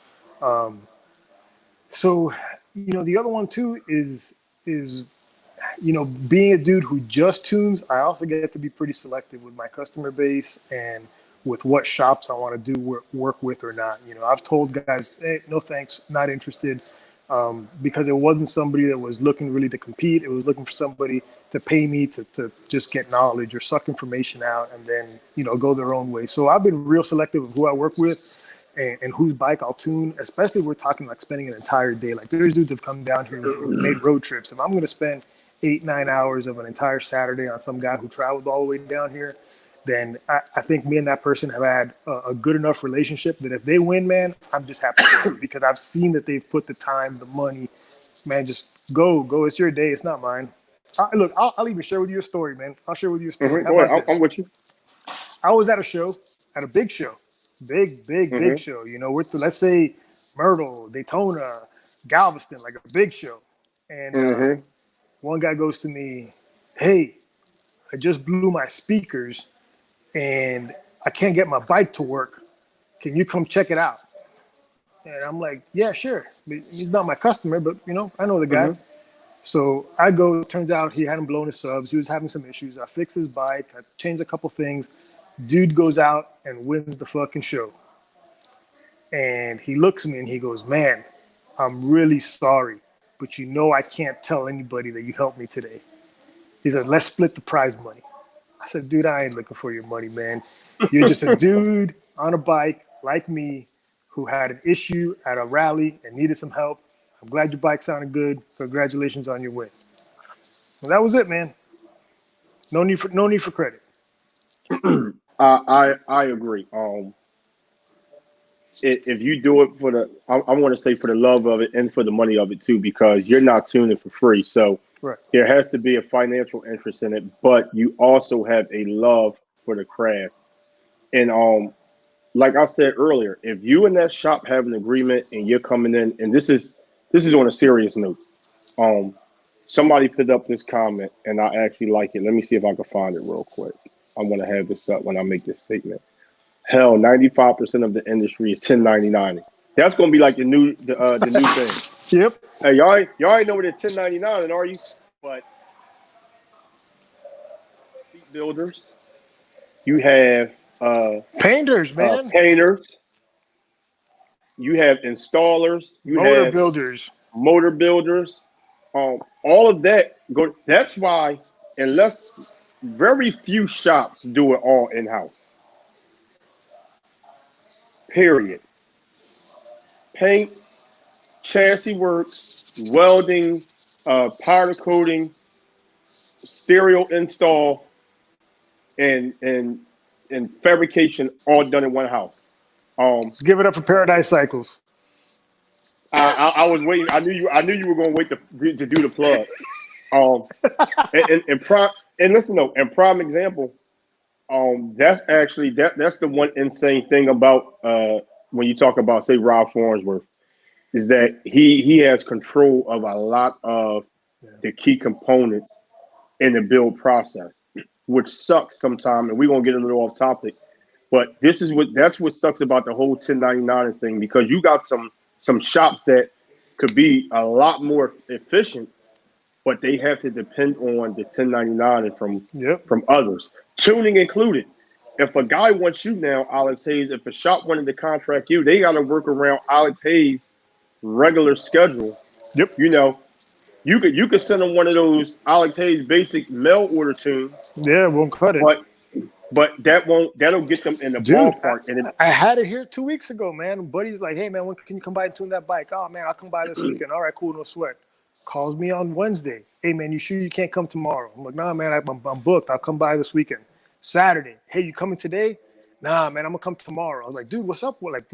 So, the other one too is being a dude who just tunes, I also get to be pretty selective with my customer base and with what shops I want to do work with or not. I've told guys, hey, no thanks, not interested, because it wasn't somebody that was looking really to compete. It was looking for somebody to pay me to just get knowledge or suck information out and then, go their own way. So I've been real selective of who I work with and whose bike I'll tune, especially if we're talking like spending an entire day. Like there's dudes have come down here who made road trips. If I'm going to spend 8-9 hours of an entire Saturday on some guy who traveled all the way down here, then I think me and that person have had a good enough relationship that if they win, man, I'm just happy for them because I've seen that they've put the time, the money, man, just go. It's your day. It's not mine. Look, I'll even share with you a story, man. I'll share with you a story. Go ahead. I'm with you. I was at a show, at a big show, big show. We're let's say Myrtle, Daytona, Galveston, like a big show. And one guy goes to me, hey, I just blew my speakers and I can't get my bike to work. Can you come check it out? And I'm like, yeah, sure. He's not my customer, but I know the guy. So I go, turns out he hadn't blown his subs. He was having some issues. I fixed his bike. I changed a couple things. Dude goes out and wins the fucking show. And he looks at me and he goes, man, I'm really sorry, but I can't tell anybody that you helped me today. He said, let's split the prize money. I said, dude, I ain't looking for your money, man. You're just a dude on a bike like me who had an issue at a rally and needed some help. I'm glad your bike sounded good. Congratulations on your win. Well, that was it, man. No need for credit. I agree. If you do it for I want to say for the love of it and for the money of it too, because you're not tuning for free. So right. There has to be a financial interest in it, but you also have a love for the craft. And like I said earlier, if you and that shop have an agreement and you're coming in, and this is on a serious note. Somebody put up this comment and I actually like it. Let me see if I can find it real quick. I want to have this up when I make this statement. Hell, 95% of the industry is 1099. That's gonna be like the new thing. Yep. Hey, y'all ain't know what it's 1099, are you? But builders, you have painters, man. Painters. You have installers. You have motor builders. All of that go. That's why, unless very few shops do it all in house. Period. Paint, chassis work, welding, powder coating, stereo install, and fabrication all done in one house. Give it up for Paradise Cycles. I was waiting. I knew you were going to wait to do the plug. And listen though, and prime example. That's actually that's the one insane thing about when you talk about say Rob Farnsworth is that he has control of a lot of the key components in the build process, which sucks sometimes. And we're gonna get a little off topic, but that's what sucks about the whole 1099 thing, because you got some shops that could be a lot more efficient, but they have to depend on the 1099 from others, tuning included. If a guy wants you now, Alex Hayes, if a shop wanted to contract you, they got to work around Alex Hayes' regular schedule. Yep. You could send them one of those Alex Hayes basic mail order tunes. Yeah, won't cut it. But that'll get them in the ballpark. And I had it here 2 weeks ago, man. Buddy's like, hey man, when can you come by and tune that bike? Oh man, I'll come by this weekend. All right, cool, no sweat. Calls me on Wednesday. Hey man, you sure you can't come tomorrow? I'm like, nah man, I'm booked. I'll come by this weekend. Saturday, hey, you coming today? Nah man, I'm gonna come tomorrow. I was like, dude, what's up? Like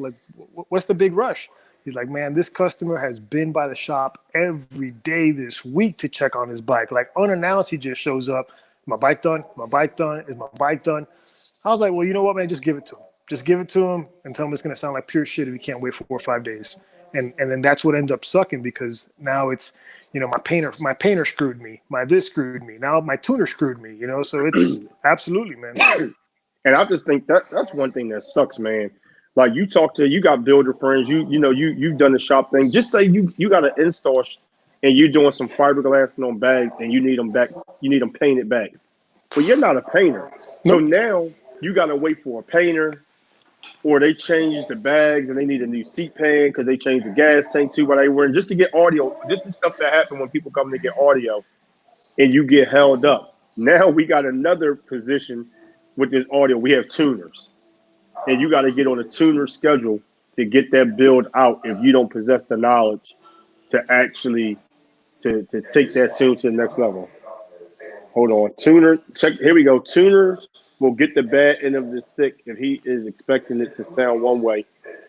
what's the big rush? He's like, man, this customer has been by the shop every day this week to check on his bike. Like unannounced, he just shows up. My bike done? My bike done? Is my bike done? I was like, well, you know what, man? Just give it to him. Just give it to him and tell him it's going to sound like pure shit if he can't wait 4 or 5 days. And then that's what ends up sucking, because now it's, my painter screwed me. This screwed me. Now my tuner screwed me, So it's absolutely, man. And I just think that's one thing that sucks, man. Like you got builder friends, you've done the shop thing. Just say you got an install and you're doing some fiberglass on bags and you need them back, you need them painted back. But you're not a painter. So Nope. now you got to wait for a painter, or they change the bags and they need a new seat pan because they changed the gas tank too while they were in, just to get audio. This is stuff that happens when people come to get audio and you get held up. Now we got another position with this audio. We have tuners, and you got to get on a tuner schedule to get that build out if you don't possess the knowledge to actually to take that tune to the next level. Hold on. Tuner, check. Here we go. Tuner will get the bad end of the stick if he is expecting it to sound one way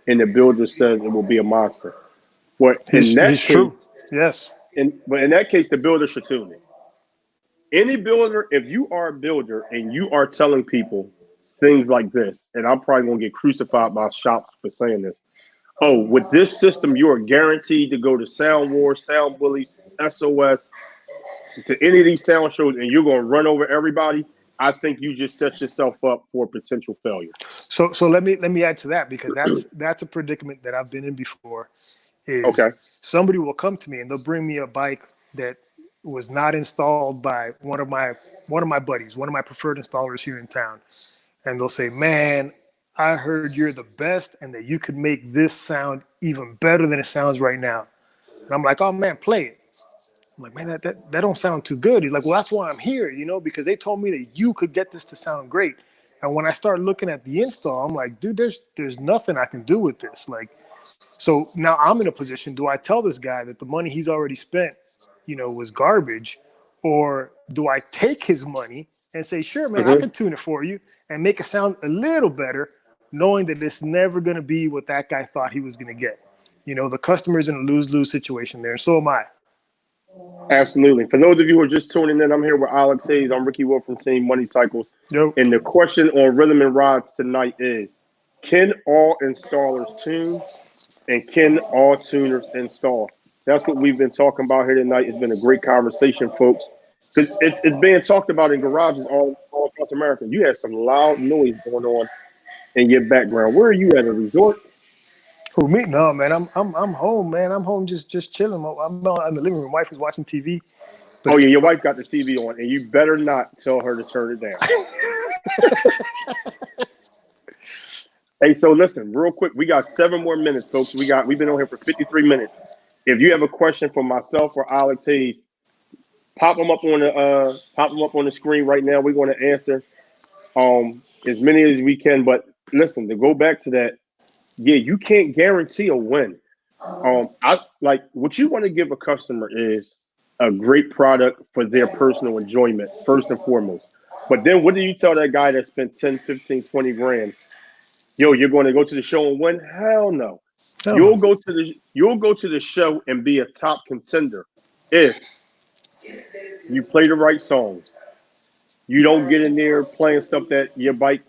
and the builder says it will be a monster. But in that case, true. Yes. But in that case, the builder should tune it. Any builder, if you are a builder and you are telling people things like this, and I'm probably going to get crucified by shops for saying this. Oh, with this system, you are guaranteed to go to Sound Wars, Sound Bullies, SOS, to any of these sound shows, and you're going to run over everybody. I think you just set yourself up for potential failure. So let me add to that, because that's a predicament that I've been in before. Is Okay. Somebody will come to me and they'll bring me a bike that was not installed by one of my buddies, one of my preferred installers here in town, and they'll say, "Man, I heard you're the best, and that you could make this sound even better than it sounds right now." And I'm like, "Oh man, play it." I'm like, "Man, that don't sound too good." He's like, "Well, that's why I'm here, because they told me that you could get this to sound great." And when I start looking at the install, I'm like, "Dude, there's nothing I can do with this." Like, so now I'm in a position: do I tell this guy that the money he's already spent, was garbage, or do I take his money and say, "Sure, man, I can tune it for you and make it sound a little better," knowing that it's never going to be what that guy thought he was going to get? The customer's in a lose-lose situation there, and so am I. Absolutely. For those of you who are just tuning in, I'm here with Alex Hayes. I'm Ricky Wolf from Team Money Cycles. Yep. And the question on Rhythm and Rods tonight is, can all installers tune, and can all tuners install? That's what we've been talking about here tonight. It's been a great conversation, folks, because it's being talked about in garages all across America. You had some loud noise going on in your background. Where are you at, a resort? Who, me? No, man. I'm home, man. I'm home just chilling. I'm in the living room. Wife is watching TV. Oh yeah, your wife got the TV on, and you better not tell her to turn it down. Hey, so listen, real quick, we got 7 more minutes, folks. We've been on here for 53 minutes. If you have a question for myself or Alex Hayes, pop them up on the screen right now. We're going to answer as many as we can. But listen, to go back to that, yeah, you can't guarantee a win. I like what you want to give a customer is a great product for their personal enjoyment, first and foremost. But then what do you tell that guy that spent 10, 15, 20 grand? Yo, you're going to go to the show and win? Hell no. Oh. You'll go to the show and be a top contender if you play the right songs. You don't get in there playing stuff that your bike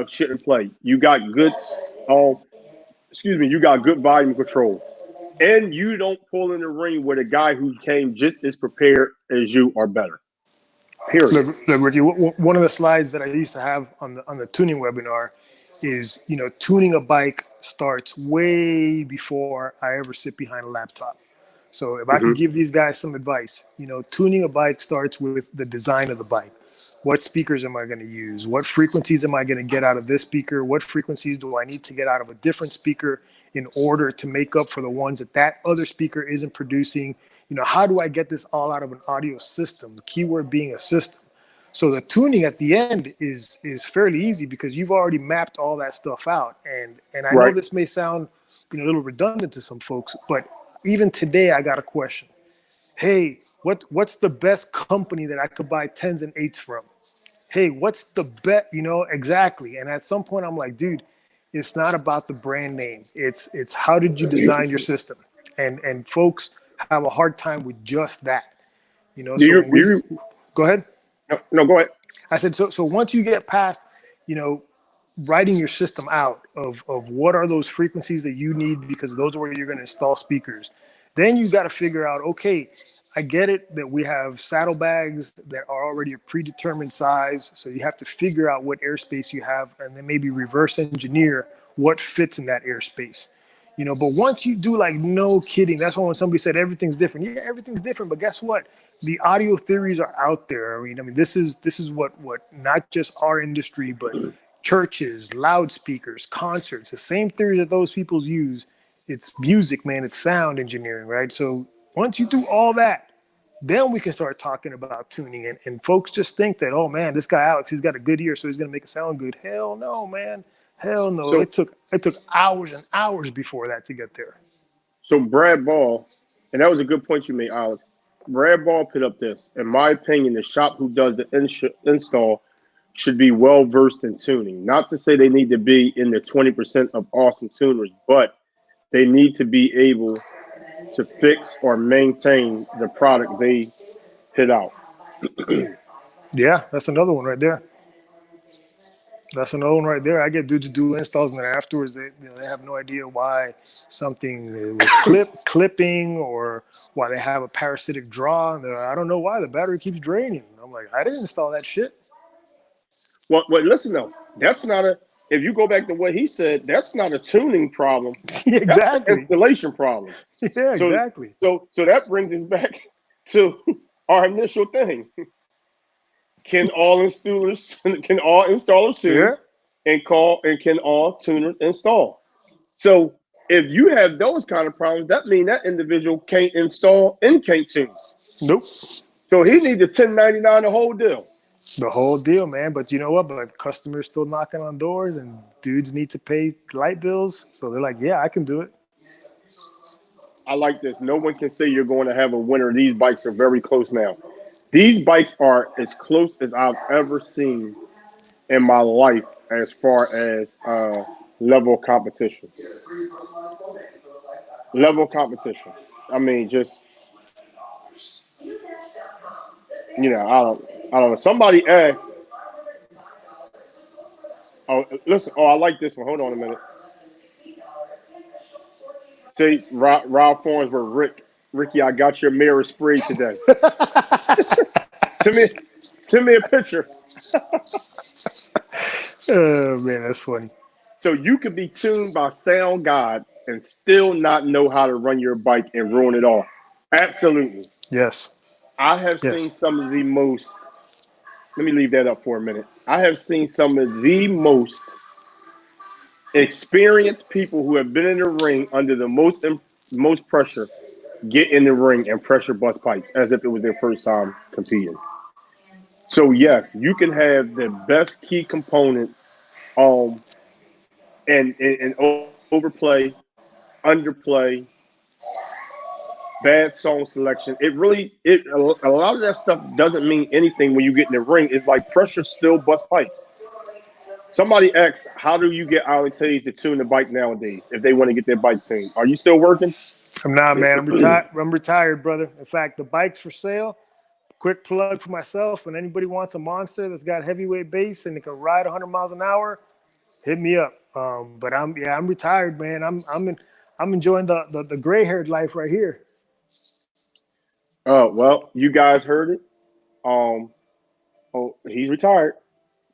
shouldn't play. You got good you got good volume control. And you don't pull in the ring with a guy who came just as prepared as you or better. Period. Look, Ricky, one of the slides that I used to have on the tuning webinar is, tuning a bike starts way before I ever sit behind a laptop. So if I can give these guys some advice, tuning a bike starts with the design of the bike. What speakers am I going to use? What frequencies am I going to get out of this speaker? What frequencies do I need to get out of a different speaker in order to make up for the ones that other speaker isn't producing? How do I get this all out of an audio system? The keyword being a system. So the tuning at the end is fairly easy because you've already mapped all that stuff out. And I know this may sound a little redundant to some folks, but even today I got a question. Hey, what's the best company that I could buy 10s and 8s from? Hey, what's the bet? Exactly. And at some point I'm like, dude, it's not about the brand name. It's how did you design your system? And folks have a hard time with just that. Go ahead. No, go ahead. I said, so once you get past, writing your system out of what are those frequencies that you need, because those are where you're going to install speakers. Then you got to figure out, okay, I get it that we have saddlebags that are already a predetermined size. So you have to figure out what airspace you have and then maybe reverse engineer what fits in that airspace. You know, but once you do, like, no kidding, that's why when somebody said everything's different, yeah, everything's different. But guess what? The audio theories are out there. I mean, this is what not just our industry, but churches, loudspeakers, concerts, the same theory that those people use. It's music, man. It's sound engineering, right? So once you do all that, then we can start talking about tuning. And folks just think that, oh man, this guy Alex, he's got a good ear, so he's gonna make it sound good. Hell no, man. Hell no. So, It took hours and hours before that to get there. so Brad Ball, and that was a good point you made, Alex. Brad Ball put up this. In my opinion, the shop who does the install should be well versed in tuning. Not to say they need to be in the 20% of awesome tuners, but they need to be able to fix or maintain the product they hit out. Yeah, that's another one right there. That's another one right there. I get dudes to do installs, and then afterwards they have no idea why something was clipping or why they have a parasitic draw. And I don't know why the battery keeps draining. I'm like, I didn't install that shit. Well, listen though, that's not a. If you go back to what he said, that's not a tuning problem. That's an Exactly. installation problem. Yeah, So, exactly. so that brings us back to our initial thing. Can all installers tune Yeah. and can all tuners install? So if you have those kind of problems, that means that individual can't install and can't tune. Nope. So he needs a 1099 the whole deal. The whole deal, man. But you know what? But customers still knocking on doors, and dudes need to pay light bills. So they're like, yeah, I can do it. I like this. No one can say you're going to have a winner. These bikes are very close now. These bikes are as close as I've ever seen in my life as far as level of competition. Level of competition. I mean, just, I don't know. Somebody asked. Oh, listen. Oh, I like this one. Hold on a minute. Say, Ralph Farnsworth, Ricky, I got your mirror sprayed today. Send me a picture. Oh man, that's funny. So you could be tuned by sound gods and still not know how to run your bike and ruin it all. Absolutely. Yes. I have Yes. seen some of the most. Let me leave that up for a minute. I have seen some of the most experienced people who have been in the ring under the most pressure get in the ring and pressure bust pipes as if it was their first time competing. So yes, you can have the best key component, and overplay, underplay, bad song selection. A lot of that stuff doesn't mean anything when you get in the ring. It's like pressure still bust pipes. Somebody asks, how do you get Alex Hayes to tune the bike nowadays if they want to get their bike tuned? Are you still working? I'm not, man. I'm retired, brother. In fact, the bike's for sale. Quick plug for myself. When anybody wants a monster that's got heavyweight bass and it can ride 100 miles an hour, hit me up. But I'm retired, man. I'm enjoying the gray-haired life right here. Oh, well, you guys heard it. He's retired,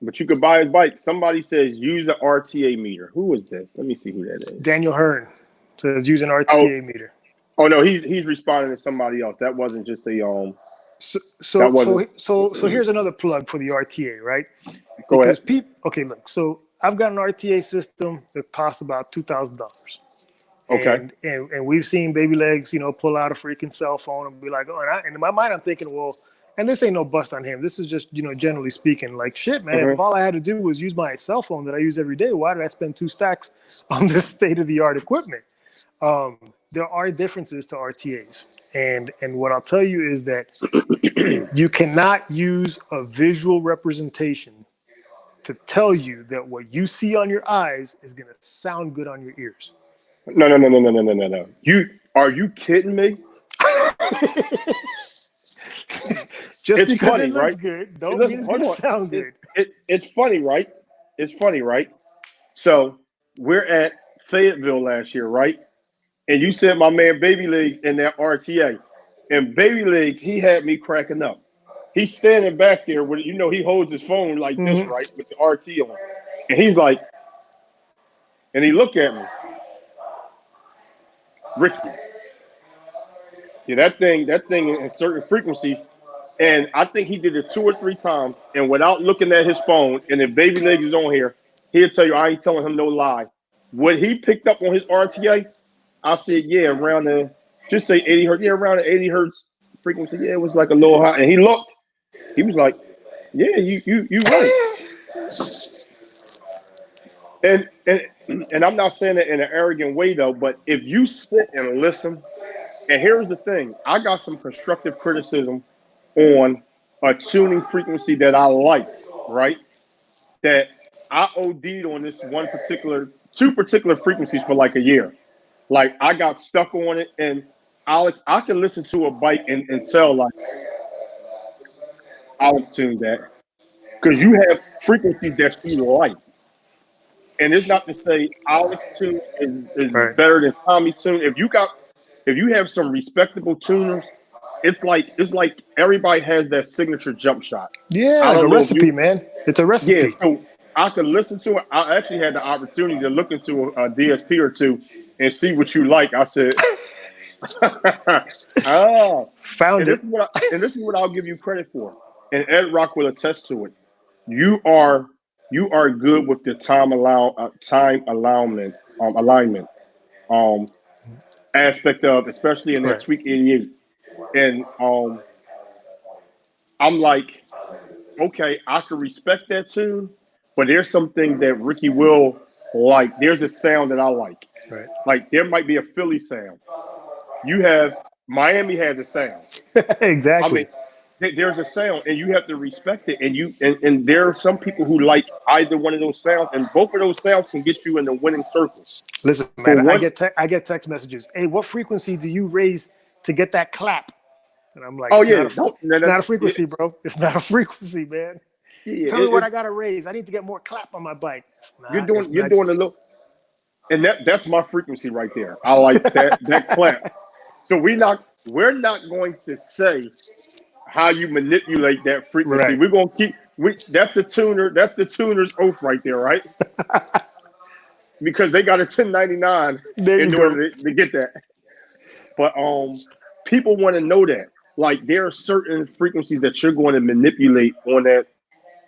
but you could buy his bike. Somebody says use an RTA meter. Who is this? Let me see who that is. Daniel Hearn says use an RTA meter. Oh no, he's responding to somebody else. That wasn't just a So here's another plug for the RTA, right? Go ahead. Okay, look. So I've got an RTA system that costs about $2,000. Okay. And we've seen baby legs, pull out a freaking cell phone and be like, oh, and in my mind I'm thinking, well, and this ain't no bust on him. This is just, generally speaking, like, shit, man. Mm-hmm. If all I had to do was use my cell phone that I use every day, why did I spend 2 stacks on this state-of-the-art equipment? There are differences to RTAs. And what I'll tell you is that you cannot use a visual representation to tell you that what you see on your eyes is going to sound good on your ears. No. Are you kidding me? Just it's because funny, it looks right? good, don't mean it's going to sound good. It's funny, right? It's funny, right? So we're at Fayetteville last year, right? And you sent my man Baby Legs in that RTA. And Baby Legs, he had me cracking up. He's standing back there with, he holds his phone like this, right? With the RT on. And he's like, And he looked at me, Ricky. Yeah, that thing in certain frequencies. And I think he did it 2 or 3 times. And without looking at his phone, and if Baby Legs is on here, he'll tell you I ain't telling him no lie. What he picked up on his RTA, I said, yeah, around the just say 80 hertz. Yeah, around the 80 hertz frequency. Yeah, it was like a little high. And he looked, he was like, yeah, you right. And I'm not saying it in an arrogant way though, but if you sit and listen, and here's the thing, I got some constructive criticism on a tuning frequency that I like, right? That I OD'd on this two particular frequencies for like a year. Like I got stuck on it, and Alex, I can listen to a bike and tell like Alex tuned that because you have frequencies that you like. And it's not to say Alex tune is Right. better than Tommy tune. If you have some respectable tuners, it's like everybody has that signature jump shot. Yeah, I like a don't know if recipe, you, man. It's a yeah. recipe. So I could listen to it. I actually had the opportunity to look into a DSP or two and see what you like. I said, ah, Found it. and this is what I'll give you credit for. And Ed Rock will attest to it. You are good with the time alignment aspect of, especially in that Right. Tweak 88. And I'm like, okay, I can respect that tune, but there's something that Ricky will like. There's a sound that I like. Right. Like there might be a Philly sound. You have Miami has a sound. I Exactly. mean, there's a sound, and you have to respect it. And there are some people who like either one of those sounds, and both of those sounds can get you in the winning circle. Listen, For man, one, I get text messages. Hey, what frequency do you raise to get that clap? And I'm like, oh yeah, don't, it's not a yeah, frequency, bro. It's not a frequency, man. yeah, Tell me what I gotta raise. I need to get more clap on my bike. It's you're not. doing a little, and that's my frequency right there. I like that clap. So we're not going to say how you manipulate that frequency. Right. We're gonna that's the tuner's oath right there, right? Because they got a 1099 There you in go. order to get that. But people want to know that. Like there are certain frequencies that you're going to manipulate on that.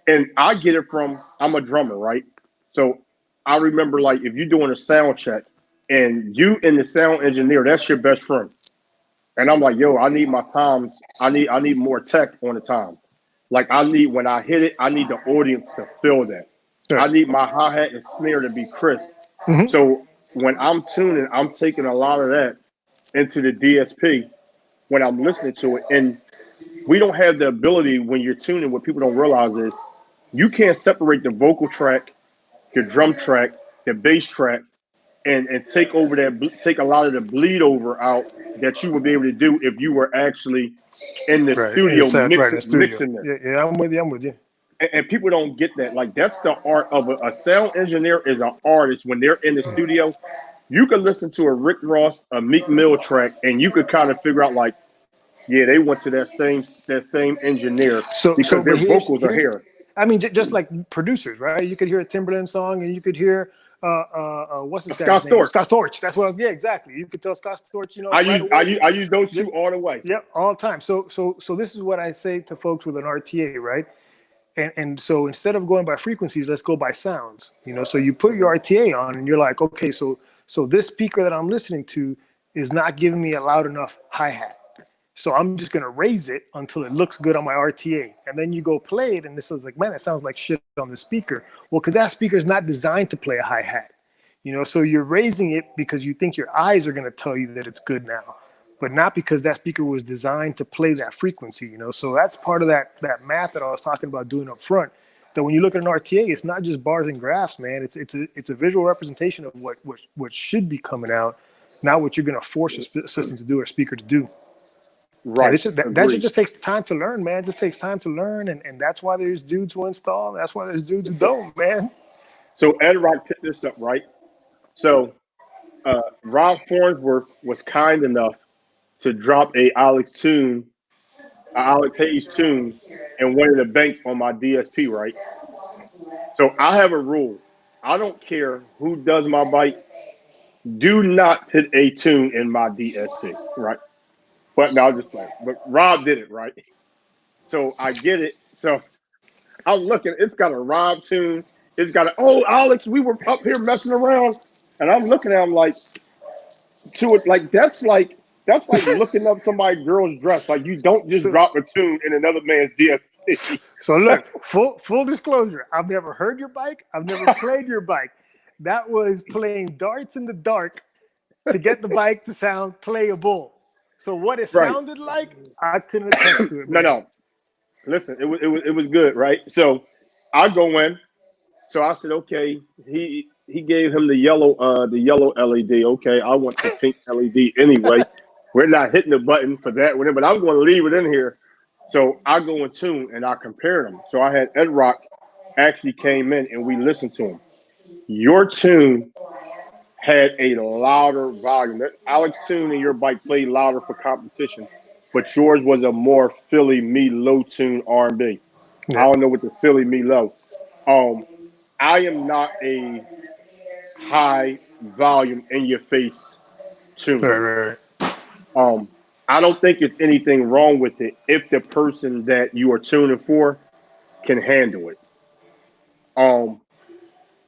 And I get it from I'm a drummer, right? So I remember like if you're doing a sound check and you and the sound engineer, that's your best friend. And I'm like, yo, I need my times. I need more tech on the time. Like I need when I hit it, I need the audience to feel that. I Right. need my hi-hat and snare to be crisp. Mhm. So when I'm tuning, I'm taking a lot of that into the DSP when I'm listening to it. And we don't have the ability when you're tuning, what people don't realize is you can't separate the vocal track, the drum track, the bass track, and take a lot of the bleed over out that you would be able to do if you were actually in the Right. studio Right in the studio. mixing this. Yeah, I'm with you. I'm with you. And people don't get that. Like that's the art of a sound engineer is an artist when they're in the studio. You could listen to a Rick Ross, a Meek Mill track, and you could kind of figure out like, yeah, they went to that same engineer because But their vocals are here. I mean, just like producers, right? You could hear a Timberland song, and you could hear what's his Scott guy's name? Storch. Scott Storch. That's what. Yeah, exactly. You could tell Scott Storch. You know, I use those two all the way. Yep, all the time. So this is what I say to folks with an RTA, right? And so instead of going by frequencies, let's go by sounds. You know, so you put your RTA on, and you're like, okay, so this speaker that I'm listening to is not giving me a loud enough hi-hat. So I'm just gonna raise it until it looks good on my RTA, and then you go play it, and this is like, man, that sounds like shit on the speaker. Well, because that speaker is not designed to play a hi hat, you know. So you're raising it because you think your eyes are gonna tell you that it's good now, but not because that speaker was designed to play that frequency, you know. So that's part of that math that I was talking about doing up front. That when you look at an RTA, it's not just bars and graphs, man. It's a visual representation of what should be coming out, not what you're gonna force a system to do or a speaker to do. Right. That just takes time to learn, man. It just takes time to learn, and that's why there's dudes who install. That's why there's dudes who don't, man. So Ed Rock picked this up, right? So Rob Farnsworth was kind enough to drop a Alex Hayes tune in one of the banks on my DSP, right? So I have a rule. I don't care who does my bike. Do not put a tune in my DSP, right? But no, I'll just play. But Rob did it, right? So I get it. So I'm looking. It's got a Rob tune. It's got a. Oh, Alex, we were up here messing around, and I'm looking at him like to it. Like that's like looking up somebody's girl's dress. Like you don't just So, drop a tune in another man's DSP. so look, full disclosure. I've never heard your bike. I've never played your bike. That was playing darts in the dark to get the bike to sound playable. So what it Right. sounded like, I couldn't attest to it. Man. No. Listen, it was good, right? So I go in. So I said, okay. He gave him the yellow LED. Okay, I want the pink LED anyway. We're not hitting the button for that, but I'm going to leave it in here. So I go in tune and I compare them. So I had Ed Rock actually came in and we listened to him. Your tune had a louder volume. That Alex tune and your bike played louder for competition, but yours was a more Philly Me low tune R&B. Yeah. I don't know what the Philly Me low. I am not a high volume in your face tune. Right. I don't think there's anything wrong with it if the person that you are tuning for can handle it.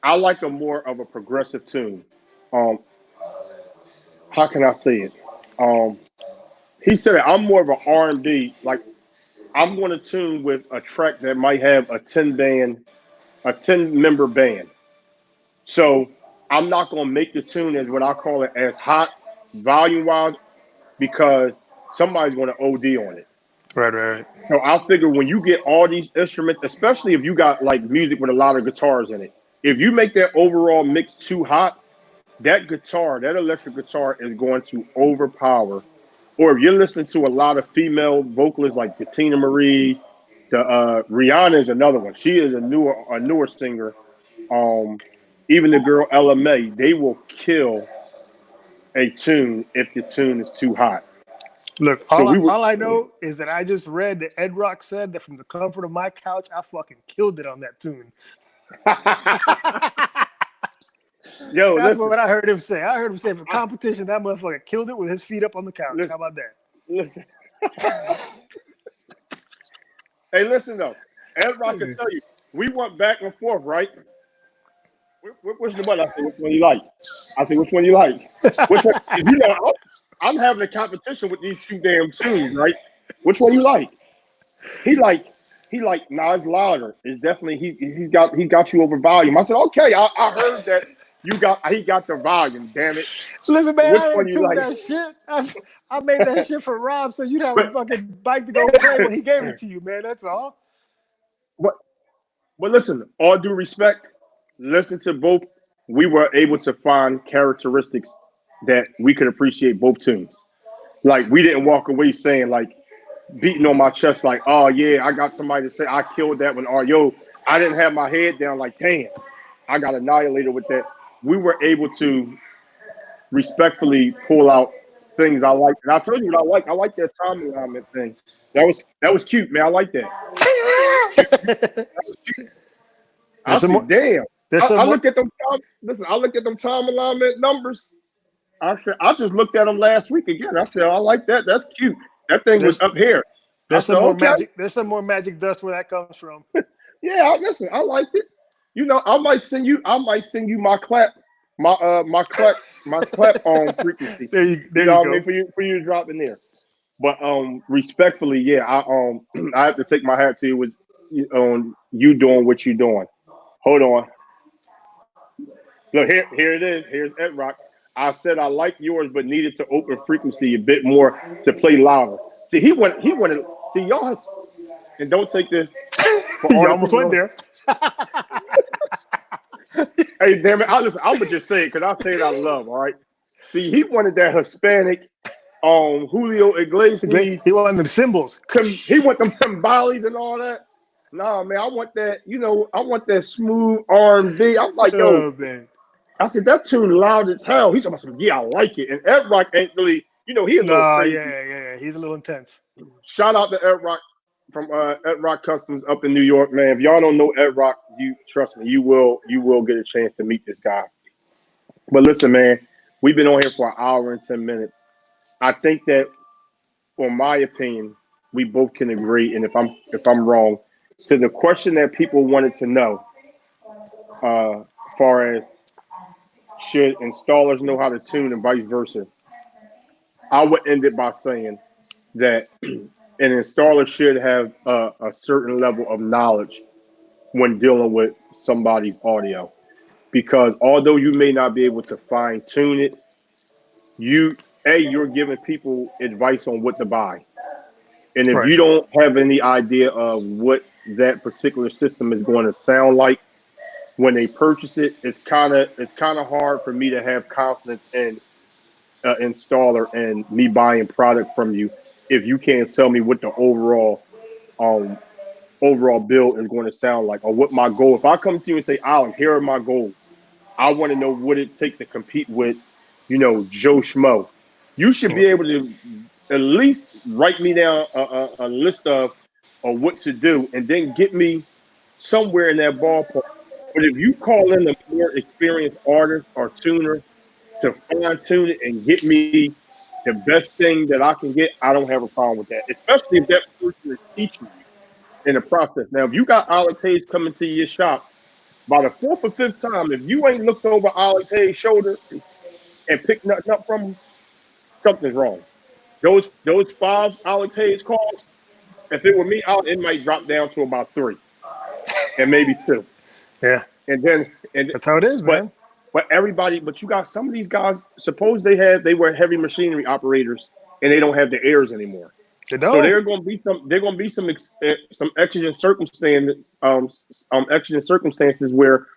I like a more of a progressive tune. How can I say it? He said I'm more of an R&B. Like I'm going to tune with a track that might have a 10-member band. So I'm not going to make the tune as what I call it as hot volume wise because somebody's going to OD on it. Right. So I figure when you get all these instruments, especially if you got like music with a lot of guitars in it, if you make that overall mix too hot, that electric guitar is going to overpower. Or if you're listening to a lot of female vocalists like Bettina Marie's, Rihanna is another one. She is a newer singer. Even the girl Ella May, they will kill a tune if the tune is too hot. Look, all I know is that I just read that Ed Rock said that from the comfort of my couch, I fucking killed it on that tune. Yo, that's listen. what I heard him say. I heard him say for competition, that motherfucker killed it with his feet up on the couch. Listen, how about that? Listen. Hey, listen though. Ed Rock can tell you, we went back and forth, right? Which the one? I said, which one you like? Which one you like? Which one? You know, I'm having a competition with these two damn tunes, right? Which one you like? He like, nah, it's louder. It's definitely he got you over volume. I said, okay, I heard that he got the volume. Damn it! Listen, man, Which I one didn't you tune like? that shit. I made that shit for Rob, so you'd have a fucking bike to go play when he gave it to you, man. That's all. But listen, all due respect, listen to both. We were able to find characteristics that we could appreciate both tunes. Like we didn't walk away saying like beating on my chest like, oh yeah, I got somebody to say I killed that one. Or yo, I didn't have my head down like, damn, I got annihilated with that. We were able to respectfully pull out things I like. And I told you what I like. I like that time alignment thing. That was cute, man. I like that. That was cute. I said, damn. I look at them. Listen, I look at them time alignment numbers. I just looked at them last week again. I said, I like that. That's cute. That thing was up here. There's some more magic. There's some more magic dust where that comes from. Yeah, listen, I liked it. You know, I might send you my clap, my clap on frequency. There you know go. What I mean? For you to drop in there. But respectfully, yeah, I have to take my hat to you with you doing what you're doing. Hold on. Look, here it is. Here's Ed Rock. I said I like yours, but needed to open frequency a bit more to play louder. See, he wanted. See, y'all has, and don't take this. You almost went there. Hey, damn it! I'm gonna just say it because I say it out of love. All right. See, he wanted that Hispanic, Julio Iglesias. He wanted them cymbals. He want them timbales and all that. Nah, man, I want that. You know, I want that smooth R&B. I'm like, yo, man. I said that tune loud as hell. He's talking about, yeah, I like it. And Ed Rock ain't really, you know, he a little crazy. Yeah. He's a little intense. Shout out to Ed Rock Ed Rock Customs up in New York, man. If y'all don't know Ed Rock, you trust me, you will get a chance to meet this guy. But listen, man, we've been on here for an hour and 10 minutes. I think that, for my opinion, we both can agree. And if I'm wrong, to the question that people wanted to know, far as should installers know how to tune and vice versa, I would end it by saying that an installer should have a certain level of knowledge when dealing with somebody's audio, because although you may not be able to fine tune it, you're giving people advice on what to buy. And if Right. you don't have any idea of what that particular system is going to sound like when they purchase it, it's kind of hard for me to have confidence in installer and me buying product from you if you can't tell me what the um overall bill is going to sound like, or what my goal. If I come to you and say, Alan, here are my goals, I want to know what it takes to compete with, Joe Schmo. You should be able to at least write me down a list of what to do, and then get me somewhere in that ballpark. But if you call in a more experienced artist or tuner to fine tune it and get me the best thing that I can get, I don't have a problem with that, especially if that person is teaching you in the process. Now, if you got Alex Hayes coming to your shop, by the fourth or fifth time, if you ain't looked over Alex Hayes' shoulder and picked nothing up from him, something's wrong. Those five Alex Hayes calls, if it were me, it might drop down to about three and maybe two. Yeah. And then That's how it is, man. But you got some of these guys. Suppose they were heavy machinery operators and they don't have the heirs anymore. They So don't. there are going to be some exigent circumstances, exigent circumstances where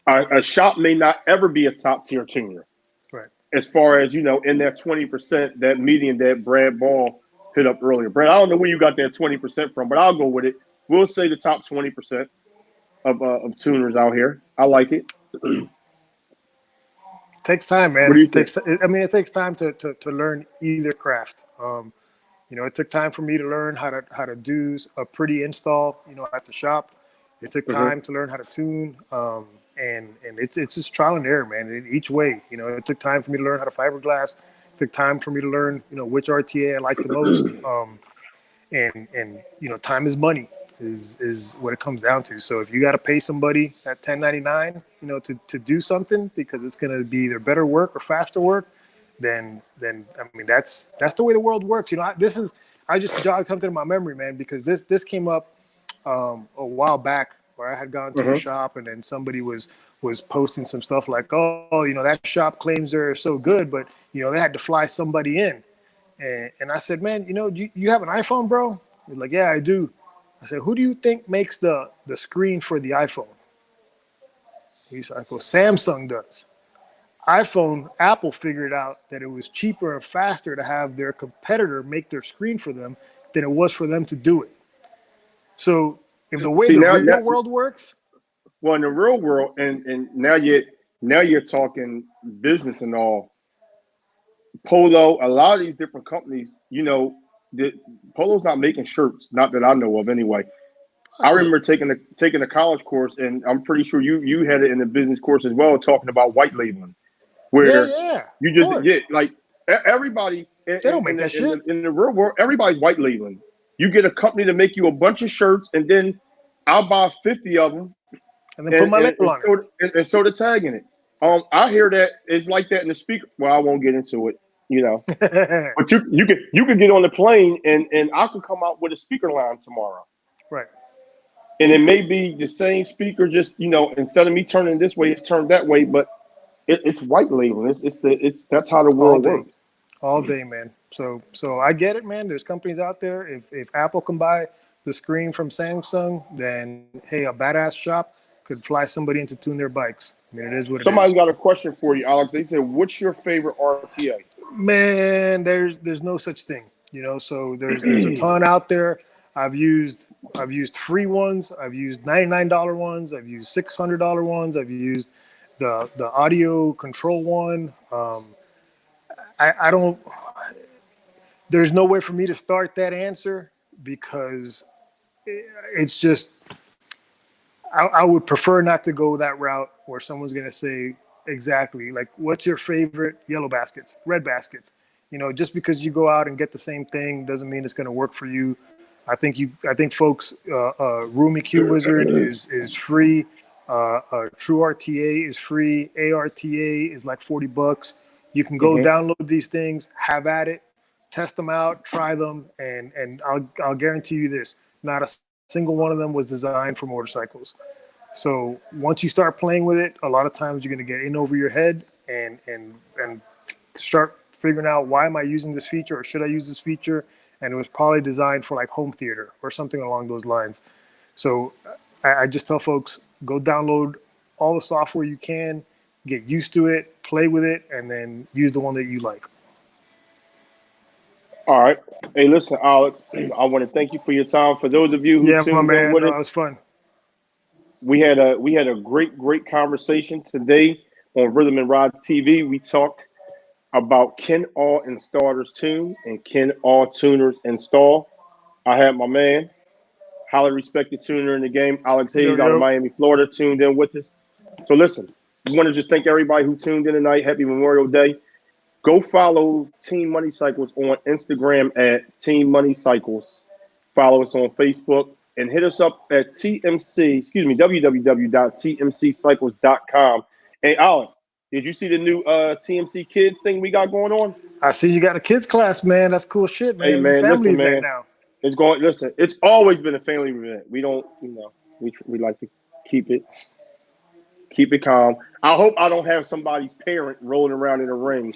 a shop may not ever be a top tier tuner. Right. As far as in that 20%, that median that Brad Ball hit up earlier. Brad, I don't know where you got that 20% from, but I'll go with it. We'll say the top 20% of tuners out here. I like it. Takes time, man. What do you think? It takes time to learn either craft. It took time for me to learn how to do a pretty install, at the shop. It took time to learn how to tune, and it's just trial and error, man. In each way, it took time for me to learn how to fiberglass. It took time for me to learn, which RTA I like the most. And time is money is what it comes down to. So if you got to pay somebody at $10.99, to do something because it's going to be either better work or faster work, then that's the way the world works. I just jogged something in my memory, man, because this came up a while back where I had gone to a shop, and then somebody was posting some stuff like, oh, that shop claims they're so good, but they had to fly somebody in. And I said, man, you have an iPhone, bro? He's like, yeah, I do. I said, who do you think makes the screen for the iPhone? I go, Samsung does. Apple figured out that it was cheaper and faster to have their competitor make their screen for them than it was for them to do it. So if the way the real world works. Well, in the real world, and now you're talking business and all. Polo, a lot of these different companies, Polo's not making shirts, not that I know of anyway. I remember taking a college course, and I'm pretty sure you had it in the business course as well, talking about white labeling, where you just like everybody. They don't make that shit in the real world. Everybody's white labeling. You get a company to make you a bunch of shirts, and then I'll buy 50 of them, and then put my label on it, and sew the tag in it. I hear that it's like that in the speaker. Well, I won't get into it, but you can get on the plane and I could come out with a speaker line tomorrow. Right. And it may be the same speaker, just instead of me turning this way, it's turned that way. But it's white labeling. That's how the world works. All day, man. So I get it, man. There's companies out there. If Apple can buy the screen from Samsung, then hey, a badass shop could fly somebody in to tune their bikes. I mean, it is what it is. Somebody's got a question for you, Alex. They said, "What's your favorite RTA?" Man, there's no such thing. So there's a ton out there. I've used free ones. I've used $99 ones. I've used $600 ones. I've used the audio control one. I don't. There's no way for me to start that answer because it's just I would prefer not to go that route where someone's going to say exactly like, what's your favorite yellow baskets, red baskets? You know, just because you go out and get the same thing doesn't mean it's going to work for you. I think folks, Rumi Q Wizard is free. True RTA is free. ARTA is like $40. You can go download these things, have at it, test them out, try them, and I'll guarantee you this: not a single one of them was designed for motorcycles. So once you start playing with it, a lot of times you're going to get in over your head and start figuring out, why am I using this feature, or should I use this feature? And it was probably designed for like home theater or something along those lines. So I just tell folks, go download all the software you can, get used to it, play with it, and then use the one that you like. All right. Hey, listen, Alex, I want to thank you for your time. For those of you who my tuned man, in with no, it, it was fun. we had a great conversation today on Rhythm and Rods TV. We talked about can all installers tune and can all tuners install. I had my man, highly respected tuner in the game, Alex Hayes out of Miami, Florida, tuned in with us. So listen, we want to just thank everybody who tuned in tonight. Happy Memorial Day. Go follow Team Money Cycles on Instagram at Team Money Cycles. Follow us on Facebook and hit us up at www.tmccycles.com. Hey, Alex, did you see the new TMC Kids thing we got going on? I see you got a kids class, man. That's cool shit, man. Hey, It's a man, family listen, event man. now. It's going. Listen, it's always been a family event. We don't, we like to keep it calm. I hope I don't have somebody's parent rolling around in the ring,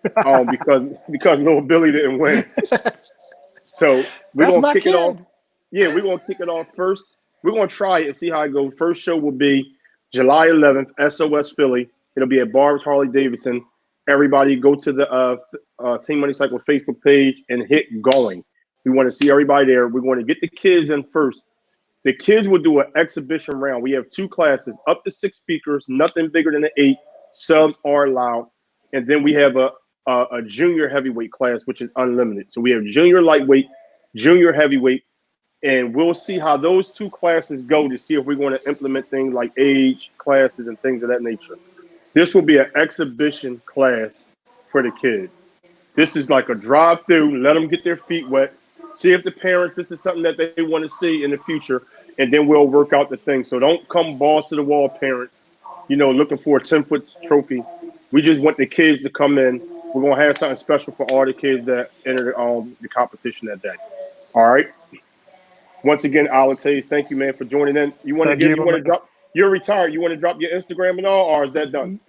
because little Billy didn't win. So we're gonna kick it off. Yeah, we're gonna kick it off first. We're gonna try it and see how it goes. First show will be July 11th, SOS Philly. It'll be at Barb's Harley Davidson. Everybody go to the Team Money Cycle Facebook page and hit going. We want to see everybody there. We're going to get the kids in first. The kids will do an exhibition round. We have 2 classes, up to 6 speakers, nothing bigger than an 8. Subs are allowed. And then we have a junior heavyweight class, which is unlimited. So we have junior lightweight, junior heavyweight, and we'll see how those 2 classes go to see if we're going to implement things like age classes and things of that nature. This will be an exhibition class for the kids. This is like a drive-through, let them get their feet wet, see if the parents, this is something that they want to see in the future, and then we'll work out the thing. So don't come balls to the wall, parents, looking for a 10-foot trophy. We just want the kids to come in. We're going to have something special for all the kids that enter the competition that day. All right? Once again, Alex Hayes, thank you, man, for joining in. You're retired. You want to drop your Instagram and all, or is that done?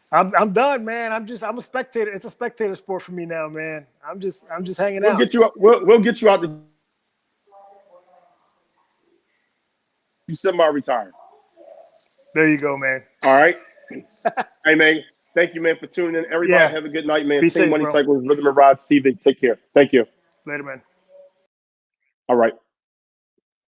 I'm done, man. I'm a spectator. It's a spectator sport for me now, man. I'm just hanging out. We'll get you out the. You semi-retired. There you go, man. All right. Hey, man. Thank you, man, for tuning in. Everybody have a good night, man. Be Team safe, Money bro. Cycles, Rhythm and Rods TV. Take care. Thank you. Later, man. All right.